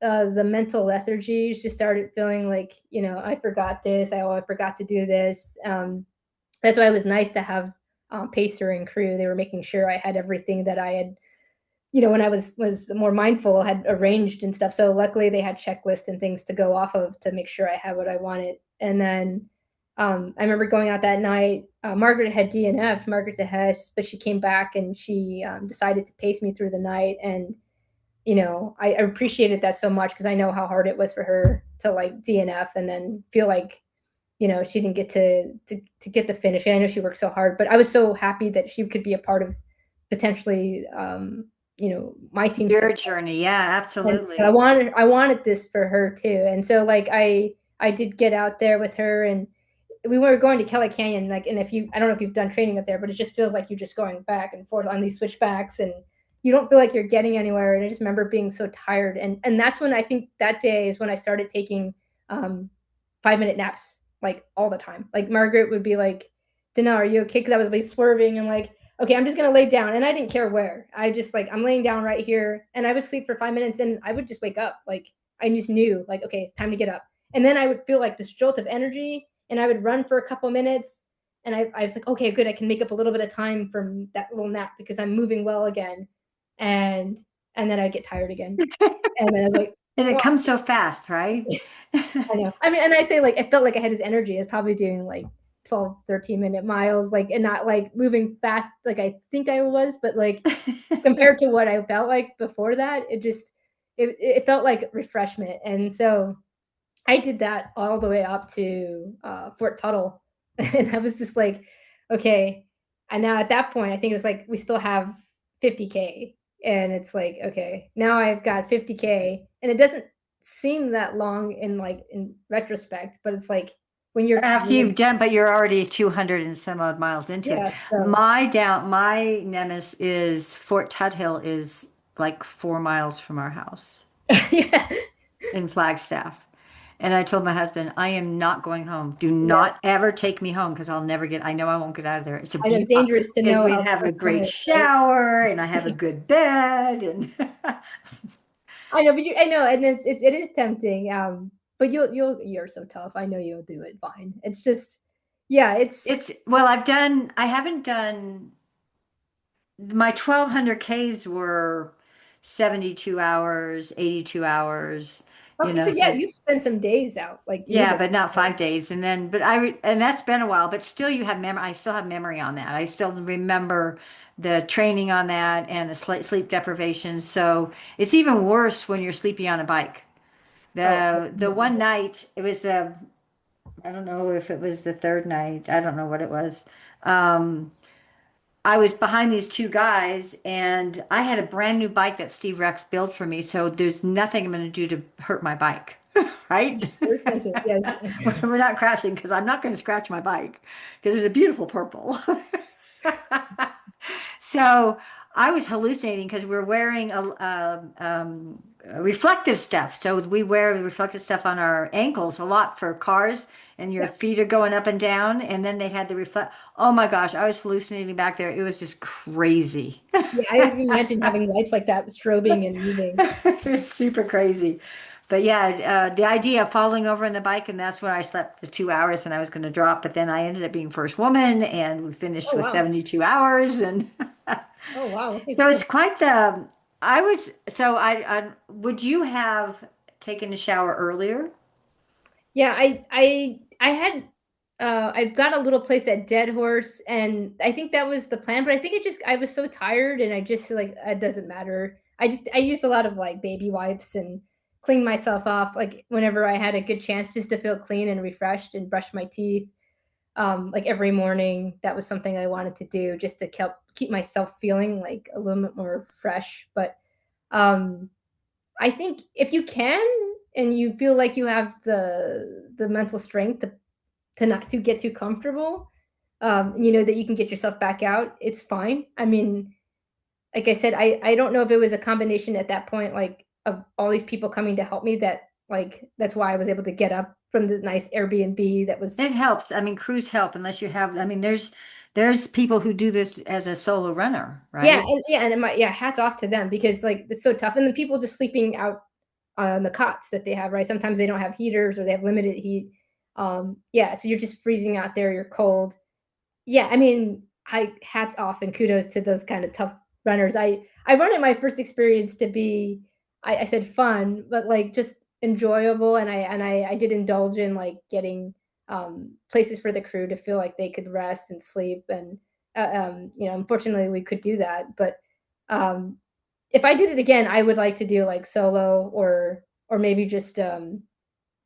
The mental lethargy just started feeling like, I forgot this. I forgot to do this. That's why it was nice to have Pacer and crew. They were making sure I had everything that I had, when I was more mindful, had arranged and stuff. So luckily they had checklists and things to go off of to make sure I had what I wanted. And then I remember going out that night. Margaret had DNF, Margaret de Hess, but she came back and she decided to pace me through the night. And I appreciated that so much because I know how hard it was for her to like DNF and then feel like she didn't get to get the finish. And I know she worked so hard, but I was so happy that she could be a part of potentially my team's Your success. journey. Yeah, And so absolutely. I wanted this for her too. And so like I did get out there with her, and we were going to Kelly Canyon, like, and if you, I don't know if you've done training up there, but it just feels like you're just going back and forth on these switchbacks, and you don't feel like you're getting anywhere. And I just remember being so tired, and that's when I think that day is when I started taking 5-minute naps like all the time. Like Margaret would be like, "Danelle, are you okay?" Because I was like swerving and like, okay, I'm just gonna lay down, and I didn't care where. I just like I'm laying down right here, and I would sleep for 5 minutes, and I would just wake up. Like I just knew, like, okay, it's time to get up, and then I would feel like this jolt of energy, and I would run for a couple minutes, and I was like, okay, good, I can make up a little bit of time from that little nap because I'm moving well again, and and then I get tired again, and then I was like, And it well, comes so fast, right? I know. I mean, and I say like it felt like I had this energy. I was probably doing like 12, 13-minute miles, like, and not like moving fast like I think I was, but like compared to what I felt like before that, it felt like refreshment. And so I did that all the way up to Fort Tuttle. And I was just like, okay. And now at that point, I think it was like we still have 50K. And it's like, okay, now I've got 50K. And it doesn't seem that long in like in retrospect, but it's like when you're After committed, you've done, but you're already 200 and some odd miles into it. yeah. So My Nemesis is Fort Tuthill is like 4 miles from our house yeah, in Flagstaff. And I told my husband, I am not going home. Do yeah. not ever take me home because I'll never get, I know I won't get out of there. It's a I know, beautiful, dangerous to because know we how have a close home great is, right? shower and I have a good bed and I know, but I know, and it is tempting. But you're so tough. I know you'll do it fine. It's just, yeah, it's well, I haven't done, my 1200 Ks were 72 hours, 82 hours, okay. So yeah, so you've spent some days out like yeah, moving. but not 5 days. And then, and that's been a while, but still you have memory. I still have memory on that. I still remember the training on that and the sleep deprivation. So it's even worse when you're sleepy on a bike. Oh, The one night, it was I don't know if it was the third night. I don't know what it was. Um, I was behind these two guys and I had a brand new bike that Steve Rex built for me. So there's nothing I'm going to do to hurt my bike, right? they're expensive. Yes. We're not crashing because I'm not going to scratch my bike because it's a beautiful purple. So I was hallucinating because we're wearing reflective stuff. So we wear reflective stuff on our ankles a lot for cars, and your Yeah. feet are going up and down. And then they had the reflect. Oh my gosh, I was hallucinating back there. It was just crazy. Yeah, I imagine having lights like that strobing and moving. It's super crazy. But yeah, the idea of falling over on the bike, and that's when I slept the 2 hours and I was going to drop. But then I ended up being first woman and we finished Oh with wow. 72 hours. And Oh wow. Okay, so it's cool. quite so would you have taken a shower earlier? Yeah, I had I got a little place at Dead Horse, and I think that was the plan, but I think I was so tired and I just like it doesn't matter. I used a lot of like baby wipes and cleaned myself off like whenever I had a good chance just to feel clean and refreshed and brush my teeth. Like every morning, that was something I wanted to do just to keep myself feeling like a little bit more fresh. But um I think if you can and you feel like you have the mental strength to not to get too comfortable, you know that you can get yourself back out, it's fine. I mean, like I said, I don't know if it was a combination at that point, like of all these people coming to help me that like that's why I was able to get up from this nice Airbnb that was It helps. I mean, crews help unless you have, I mean, there's people who do this as a solo runner, yeah, right? and yeah, and yeah, hats off to them because like it's so tough. And then people just sleeping out on the cots that they have, right? Sometimes they don't have heaters or they have limited heat. Yeah, so you're just freezing out there, you're cold. Yeah, I mean, I hats off and kudos to those kind of tough runners. I wanted my first experience to be I said fun, but like just enjoyable, and I did indulge in like getting places for the crew to feel like they could rest and sleep, and you know, unfortunately we could do that, but um, if I did it again, I would like to do like solo or maybe just you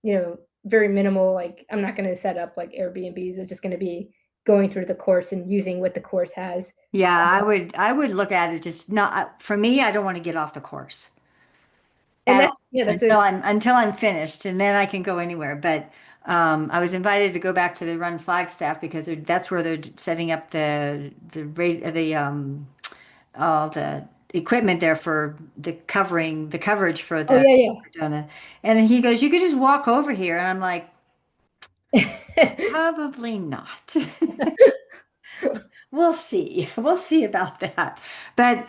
know, very minimal, like I'm not gonna set up like Airbnbs, it's just gonna be going through the course and using what the course has. Yeah, I would look at it just not for me, I don't want to get off the course And at that's all yeah, that's a until I'm finished and then I can go anywhere. But I was invited to go back to the Run Flagstaff because that's where they're setting up the rate the all the equipment there for the coverage for oh the yeah, Daytona. And he goes, "You could just walk over here." And I'm like, yeah. "Probably not." We'll see. We'll see about that. But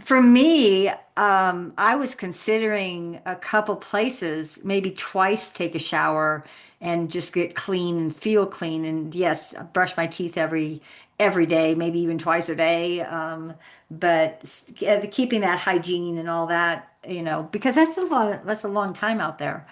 for me, I was considering a couple places, maybe twice take a shower and just get clean and feel clean. And yes, brush my teeth every day, maybe even twice a day. But keeping that hygiene and all that, because that's a long time out there.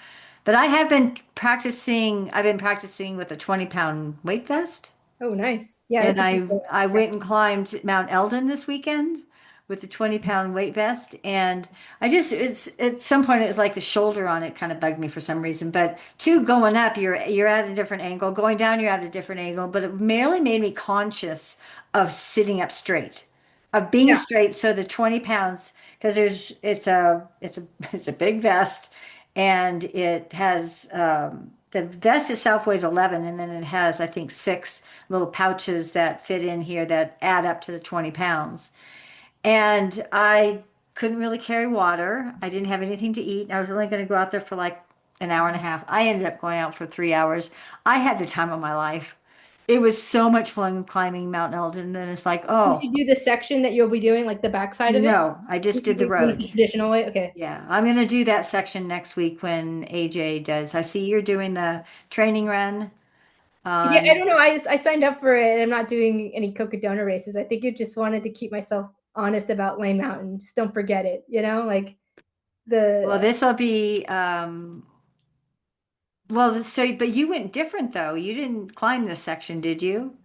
But I've been practicing with a 20-pound weight vest. Oh, nice. Yeah, And that's a good I went and climbed Mount Eldon this weekend with the 20-pound weight vest. And at some point it was like the shoulder on it kind of bugged me for some reason. But going up, you're at a different angle. Going down, you're at a different angle. But it merely made me conscious of sitting up straight, of being yeah. straight. So the 20 pounds, because it's a it's a big vest and it has the vest itself weighs 11, and then it has, I think, 6 little pouches that fit in here that add up to the 20 pounds. And I couldn't really carry water. I didn't have anything to eat. I was only going to go out there for like an hour and a half. I ended up going out for 3 hours. I had the time of my life. It was so much fun climbing Mount Eldon. And then it's like, Did oh, you do the section that you'll be doing, like the backside of it? no, I just did the You went the road. traditional way? Okay. Yeah, I'm going to do that section next week when AJ does. I see you're doing the training run Yeah, I on. don't know. I signed up for it. I'm not doing any Cocodona races. I think it just wanted to keep myself honest about Lane Mountain. Just don't forget it, like Well, the this will be well, so but you went different though. You didn't climb this section, did you?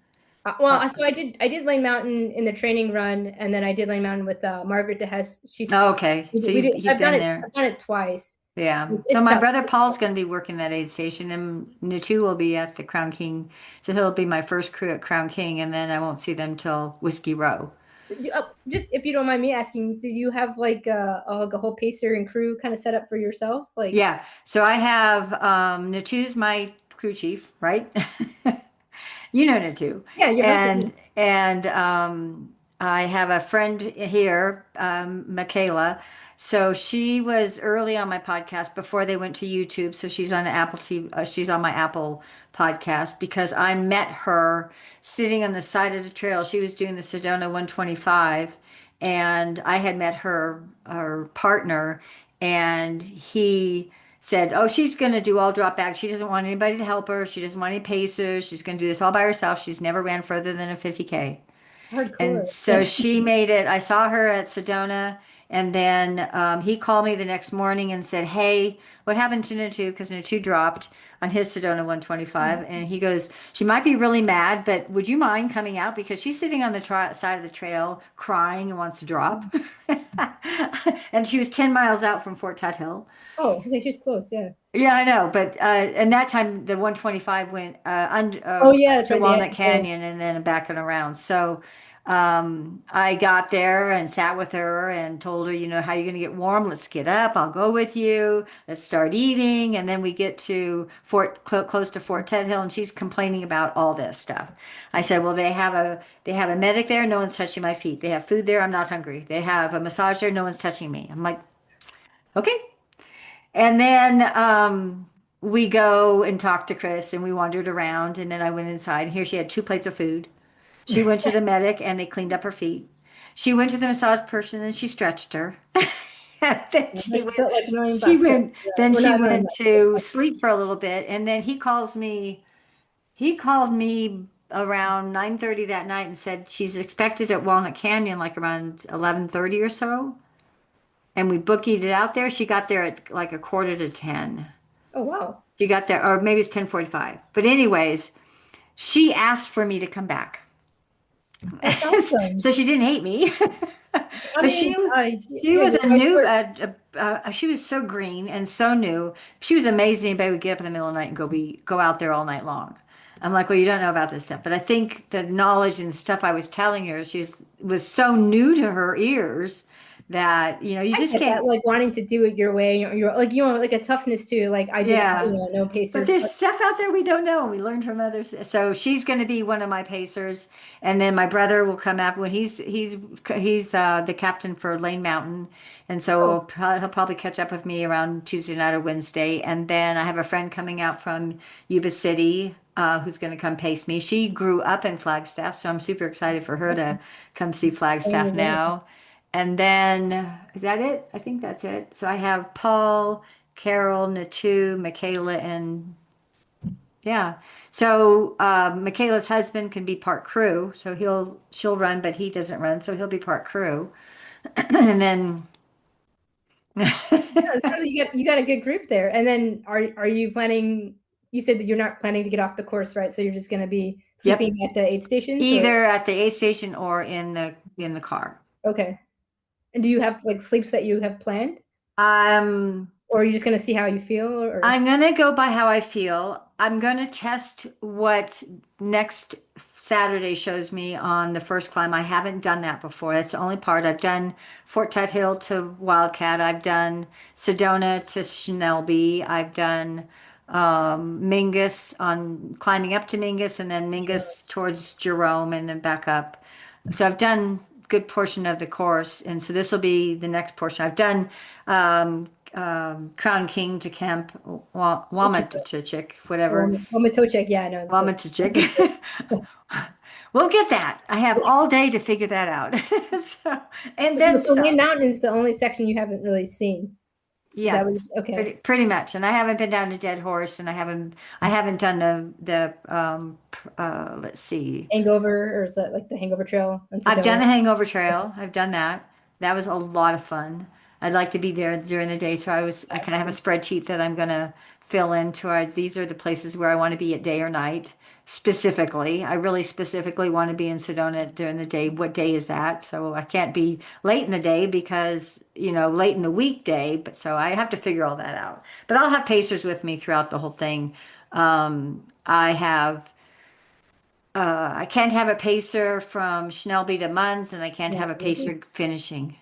well, Uh, so I did Lane Mountain in the training run, and then I did Lane Mountain with Margaret DeHess. oh, okay. So We did. you've been there. I've done it twice. Yeah. So It's my tough. brother Paul's going to be working that aid station, and Natu will be at the Crown King. So he'll be my first crew at Crown King, and then I won't see them till Whiskey Row. Just if you don't mind me asking, do you have like a whole pacer and crew kind of set up for yourself? Like, Yeah. So I have Natu's my crew chief, right? You know Natu. yeah, your husband. And I have a friend here, Michaela. So she was early on my podcast before they went to YouTube. So she's on Apple TV. She's on my Apple podcast because I met her sitting on the side of the trail. She was doing the Sedona 125, and I had met her partner, and he said, "Oh, she's going to do all drop back. She doesn't want anybody to help her. She doesn't want any pacers. She's going to do this all by herself. She's never ran further than a 50K." And Hardcore. so she made it. I saw her at Sedona, and then he called me the next morning and said, "Hey, what happened to Natu?" Because Natu dropped on his Sedona 125, and he goes, "She might be really mad, but would you mind coming out because she's sitting on the side of the trail crying and wants to drop." And she was 10 miles out from Fort Tuthill. Oh, okay, she's close. Yeah. Yeah, I know, but and that time the 125 went Oh yeah, up that's to right. They had Walnut to go. Canyon and then back and around. So I got there and sat with her and told her, how you're going to get warm. Let's get up. I'll go with you. Let's start eating. And then we get to close to Fort Ted Hill, and she's complaining about all this stuff. I said, well, they have a medic there. No one's touching my feet. They have food there. I'm not hungry. They have a massage there. No one's touching me. I'm like, okay. And then we go and talk to Chris, and we wandered around, and then I went inside, and here she had 2 plates of food. She went to the medic and they cleaned up her feet. She went to the massage person and she stretched her. And then She felt like she $1,000,000. went, then We're she not went $1,000,000. to sleep for a little bit, and then he called me around 9:30 that night and said she's expected at Walnut Canyon like around 11:30 or so. And we bookied it out there. She got there at like a quarter to 10. Oh wow, She got there, or maybe it's 10:45. But anyways, she asked for me to come back. that's awesome. So she didn't hate me. I But mean, she yeah, was your a wife's new, work. she was so green and so new. She was amazing. Anybody would get up in the middle of the night and go out there all night long. I'm like, well, you don't know about this stuff. But I think the knowledge and stuff I was telling her, was so new to her ears that, you I just get that, can't. like wanting to do it your way. You're like like a toughness too. Like I did, Yeah. no But pacers. there's stuff out there we don't know, and we learn from others. So she's going to be one of my pacers, and then my brother will come up when he's the captain for Lane Mountain, and so Oh, he'll probably catch up with me around Tuesday night or Wednesday. And then I have a friend coming out from Yuba City who's going to come pace me. She grew up in Flagstaff, so I'm super excited for her to come see Flagstaff now. And then is that it? I think that's it. So I have Paul, Carol, Natu, Michaela, and yeah. So Michaela's husband can be part crew, so she'll run, but he doesn't run, so he'll be part crew. And then yeah, so you got a good group there. And then are you planning? You said that you're not planning to get off the course, right? So you're just going to be yep, sleeping at the aid stations, or either at the aid station or in the car. okay? And do you have like sleeps that you have planned, Um, or are you just going to see how you feel, or I'm gonna go by how I feel. I'm gonna test what next Saturday shows me on the first climb. I haven't done that before. That's the only part. I've done Fort Tuthill to Wildcat. I've done Sedona to Schnellby. I've done Mingus on climbing up to Mingus and then Sure. Mingus towards Jerome and then back up. So I've done good portion of the course, and so this will be the next portion. I've done Crown King to Camp Wamatuchik, whatever. Wamatochek, yeah, I know. Wamatuchik. We'll get that. I have all day to figure that out. So, and then So Lane some. Mountain is the only section you haven't really seen. Is Yeah, that what you're okay? pretty much. And I haven't been down to Dead Horse, and I haven't done let's see. Hangover, or is that like the Hangover Trail in I've done Sedona? the Hangover Trail. I've done that. That was a lot of fun. I'd like to be there during the day, so I kind of have a spreadsheet that I'm gonna fill into these are the places where I want to be at day or night. Specifically, I really specifically want to be in Sedona during the day. What day is that? So I can't be late in the day because, late in the weekday, but so I have to figure all that out. But I'll have pacers with me throughout the whole thing. I can't have a pacer from Schnellby to Munns, and I can't Yeah, have a pacer finishing.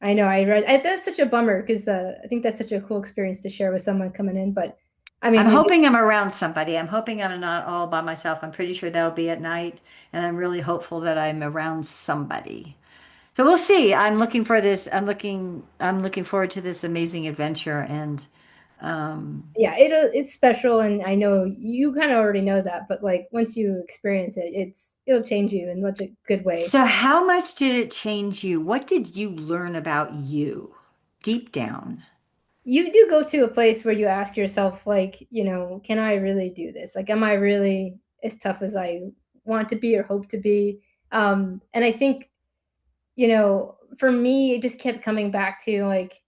I know. That's such a bummer because I think that's such a cool experience to share with someone coming in. But I I'm mean, maybe hoping I'm around somebody. I'm hoping I'm not all by myself. I'm pretty sure that'll be at night, and I'm really hopeful that I'm around somebody. So we'll see. I'm looking for this. I'm looking forward to this amazing adventure, and yeah, it's special, and I know you kind of already know that. But like once you experience it, it'll change you in such a good way. so how much did it change you? What did you learn about you deep down? You do go to a place where you ask yourself, like, can I really do this? Like, am I really as tough as I want to be or hope to be? And I think, for me, it just kept coming back to like,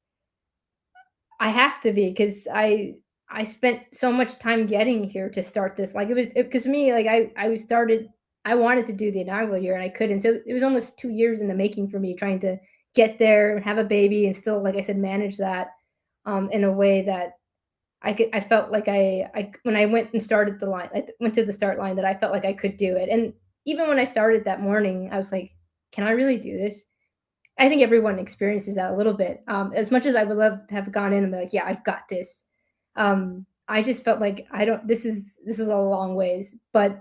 I have to be because I spent so much time getting here to start this. Like, because me, like, I wanted to do the inaugural year and I couldn't. So it was almost 2 years in the making for me trying to get there and have a baby and still, like I said, manage that in a way that I felt like when I went and started the line, I went to the start line, that I felt like I could do it. And even when I started that morning, I was like, can I really do this? I think everyone experiences that a little bit. As much as I would love to have gone in and be like, yeah, I've got this. I just felt like I don't. This is a long ways, but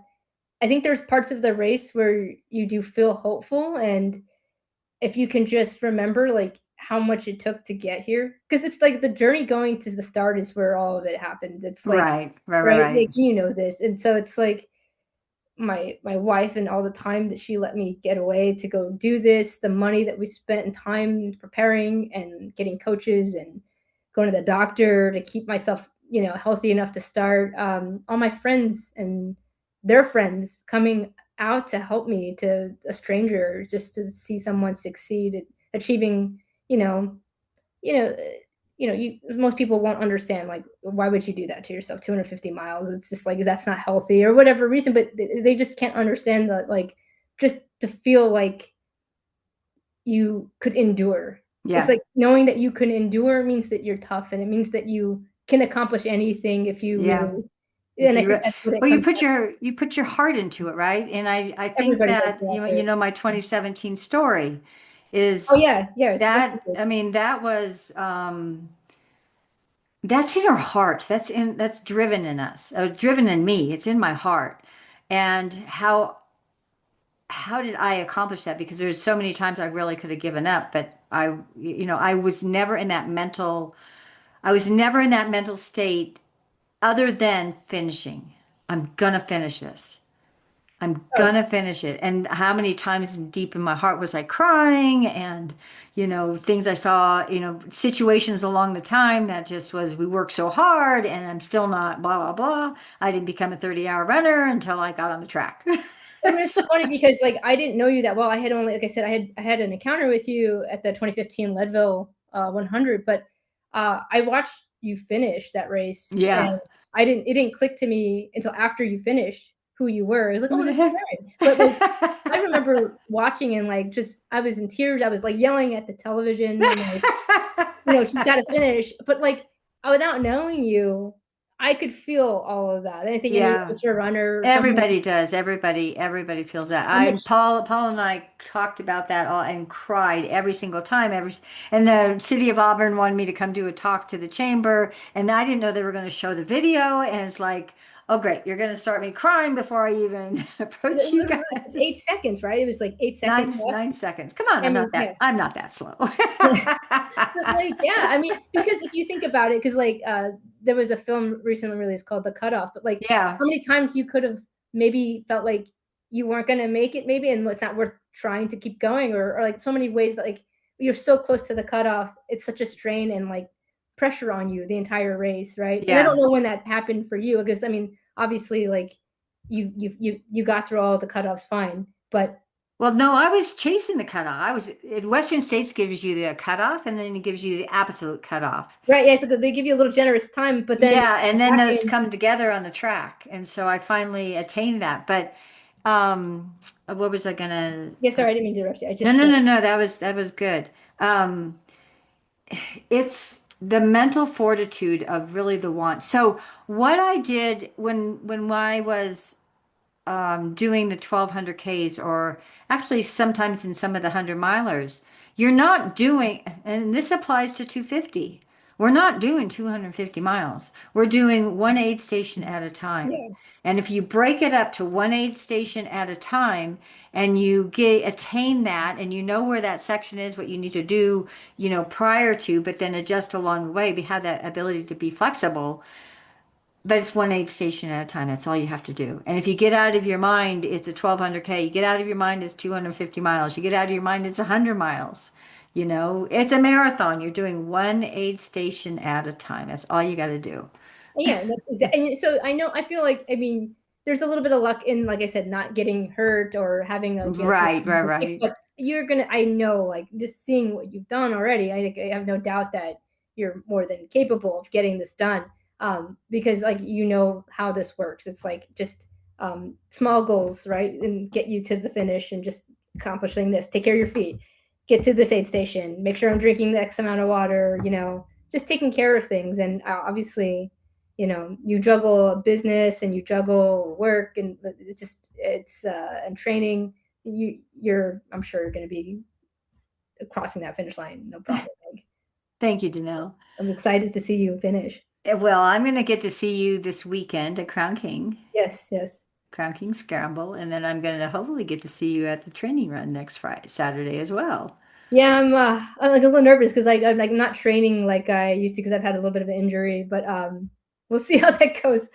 I think there's parts of the race where you do feel hopeful, and if you can just remember like how much it took to get here, because it's like the journey going to the start is where all of it happens. It's like, Right, right, right, right, right. like this, and so it's like my wife and all the time that she let me get away to go do this, the money that we spent and time preparing and getting coaches and going to the doctor to keep myself, healthy enough to start. All my friends and their friends coming out to help me, to a stranger, just to see someone succeed at achieving, you know, you know, you most people won't understand, like, why would you do that to yourself? 250 miles. It's just like that's not healthy or whatever reason, but they just can't understand that, like, just to feel like you could endure. It's Yeah, like knowing that you can endure means that you're tough, and it means that you can accomplish anything if you yeah. really. If And I think that's what it well, you comes put down your heart into it, right? And I to. think Everybody does that that. my 2017 story Oh is yeah, yeah. that, I Blisters. mean, that's in our heart. That's driven in us, driven in me. It's in my heart. And how did I accomplish that? Because there's so many times I really could have given up, but I was never in that mental state other than finishing. I'm gonna finish this. I'm Oh, gonna finish it. And how many times deep in my heart was I crying and, things I saw, situations along the time that just was, we worked so hard and I'm still not blah, blah, blah. I didn't become a 30-hour runner until I got on the track. I mean, it's so funny because like I didn't know you that well. I had only, like I said, I had an encounter with you at the 2015 Leadville 100, but I watched you finish that race, Yeah. and it didn't click to me until after you finished who you were. I was like, oh, that's Karen. But like I remember watching and like just I was in tears. I was like yelling at the television and like, she's got to finish. But like without knowing you, I could feel all of that. And I think any Yeah. ultra runner, someone Everybody does. Everybody feels that. how much Paul and I talked about that all and cried every single time. And the city of Auburn wanted me to come do a talk to the chamber, and I didn't know they were going to show the video. And it's like, oh great, you're going to start me crying before I even it approach was you literally it was guys. 8 seconds, right? It was like 8 seconds left. 9 seconds. Come on, I mean, yeah. I'm not that slow. But like, yeah, I mean, because if you think about it, because like there was a film recently released called The Cutoff, but like Yeah. how many times you could have maybe felt like you weren't gonna make it, maybe, and it's not worth trying to keep going, or like so many ways that like you're so close to the cutoff, it's such a strain and like pressure on you the entire race, right? And I don't Yeah. know when that happened for you, because I mean, obviously, like you got through all the cutoffs fine, but Well, no, I was chasing the cutoff. I was in Western States gives you the cutoff and then it gives you the absolute cutoff. right, yeah, so they give you a little generous time, but then Yeah, and then back those in, come together on the track. And so I finally attained that. But what was I gonna yeah, sorry, I didn't mean to interrupt you. I No, just no, no, no, that was good. Um it's the mental fortitude of really the want. So what I did when I was doing the 1200 Ks or actually sometimes in some of the 100 milers, you're not doing, and this applies to 250. We're not doing 250 miles. We're doing one aid station at a time. yeah. And if you break it up to one aid station at a time and you attain that and you know where that section is, what you need to do, prior to, but then adjust along the way, we have that ability to be flexible, but it's one aid station at a time. That's all you have to do. And if you get out of your mind, it's a 1200 K. You get out of your mind, it's 250 miles. You get out of your mind, it's 100 miles. It's a marathon. You're doing one aid station at a time. That's all you got to do. Yeah, that's exactly. So I know, I feel like, I mean, there's a little bit of luck in, like I said, not getting hurt or having a, Right, right, mistake, right. but I know, like just seeing what you've done already, I have no doubt that you're more than capable of getting this done. Because like, how this works. It's like just small goals, right? And get you to the finish and just accomplishing this, take care of your feet, get to this aid station, make sure I'm drinking the X amount of water, just taking care of things. And obviously, you juggle business and you juggle work, and and training. You're I'm sure you're going to be crossing that finish line, no problem. Like, Thank you, Danelle. I'm excited to see you finish. Well, I'm going to get to see you this weekend at Yes, yes. Crown King Scramble, and then I'm going to hopefully get to see you at the training run next Friday, Saturday as well. Yeah, I'm like a little nervous because I'm like not training like I used to because I've had a little bit of an injury, but we'll see how that goes.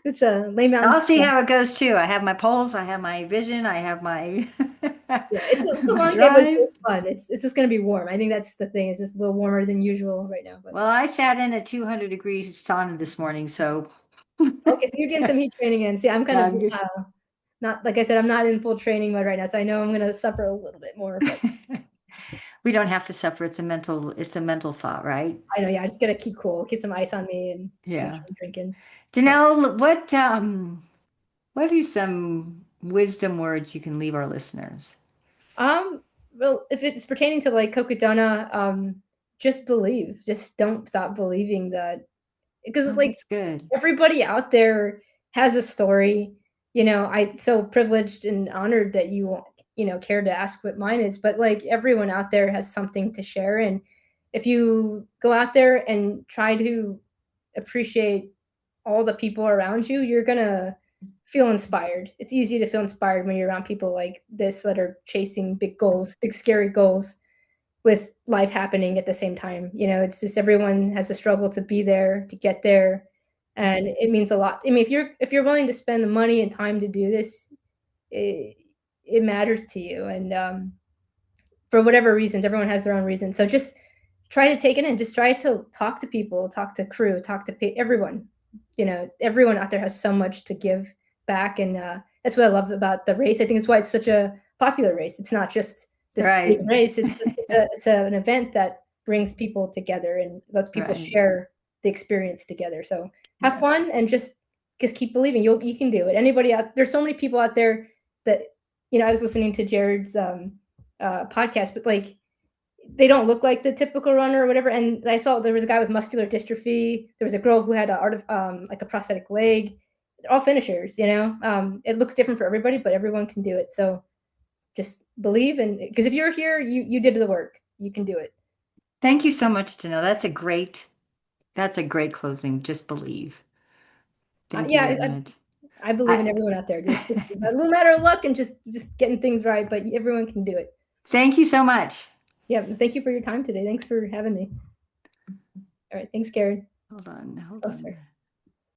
It's a Lay I'll Mountains. see how it goes too. I have my poles, I have my vision, I have my Yeah, it's a my long day, but drive. it's fun. It's just gonna be warm. I think that's the thing. It's just a little warmer than usual right now. But Well, I sat in a 200 degrees sauna this morning, so okay, so you're getting some heat training in. See, I'm kind yeah, of I'm good. not, like I said, I'm not in full training mode right now, so I know I'm gonna suffer a little bit more. But We don't have to suffer. It's a mental thought, right? I know, yeah, I just gotta keep cool, get some ice on me, and make Yeah. sure I'm drinking. But Danelle, what are some wisdom words you can leave our listeners? well, if it's pertaining to like Cocodona, just believe. Just don't stop believing that, because Oh, like that's good. everybody out there has a story. I so privileged and honored that you care to ask what mine is, but like everyone out there has something to share. And if you go out there and try to appreciate all the people around you, you're gonna feel inspired. It's easy to feel inspired when you're around people like this that are chasing big goals, big scary goals, with life happening at the same time. It's just everyone has a struggle to be there, to get there, and it means a lot. I mean, if you're willing to spend the money and time to do this, it matters to you. And for whatever reasons, everyone has their own reasons. So just try to take it in. Just try to talk to people, talk to crew, talk to everyone. Everyone out there has so much to give back, and that's what I love about the race. I think it's why it's such a popular race. It's not just this big Right. race. It's an event that brings people together and lets people Right. share the experience together. So have Yeah. fun and just keep believing. You can do it. Anybody out there's so many people out there that I was listening to Jared's podcast, but like they don't look like the typical runner or whatever. And I saw there was a guy with muscular dystrophy. There was a girl who had like a prosthetic leg. They're all finishers, you know. It looks different for everybody, but everyone can do it. So just believe, and because if you're here, you did the work. You can do it. Thank you so much, Danelle. That's a great closing. Just believe. Thank you Yeah, very much. I believe in I, everyone out there. Just a little matter of luck and just getting things right, but everyone can do it. Thank you so much. Yeah, thank you for your time today. Thanks for having me. All right, thanks, Karen. Hold on, hold Oh, on. sorry.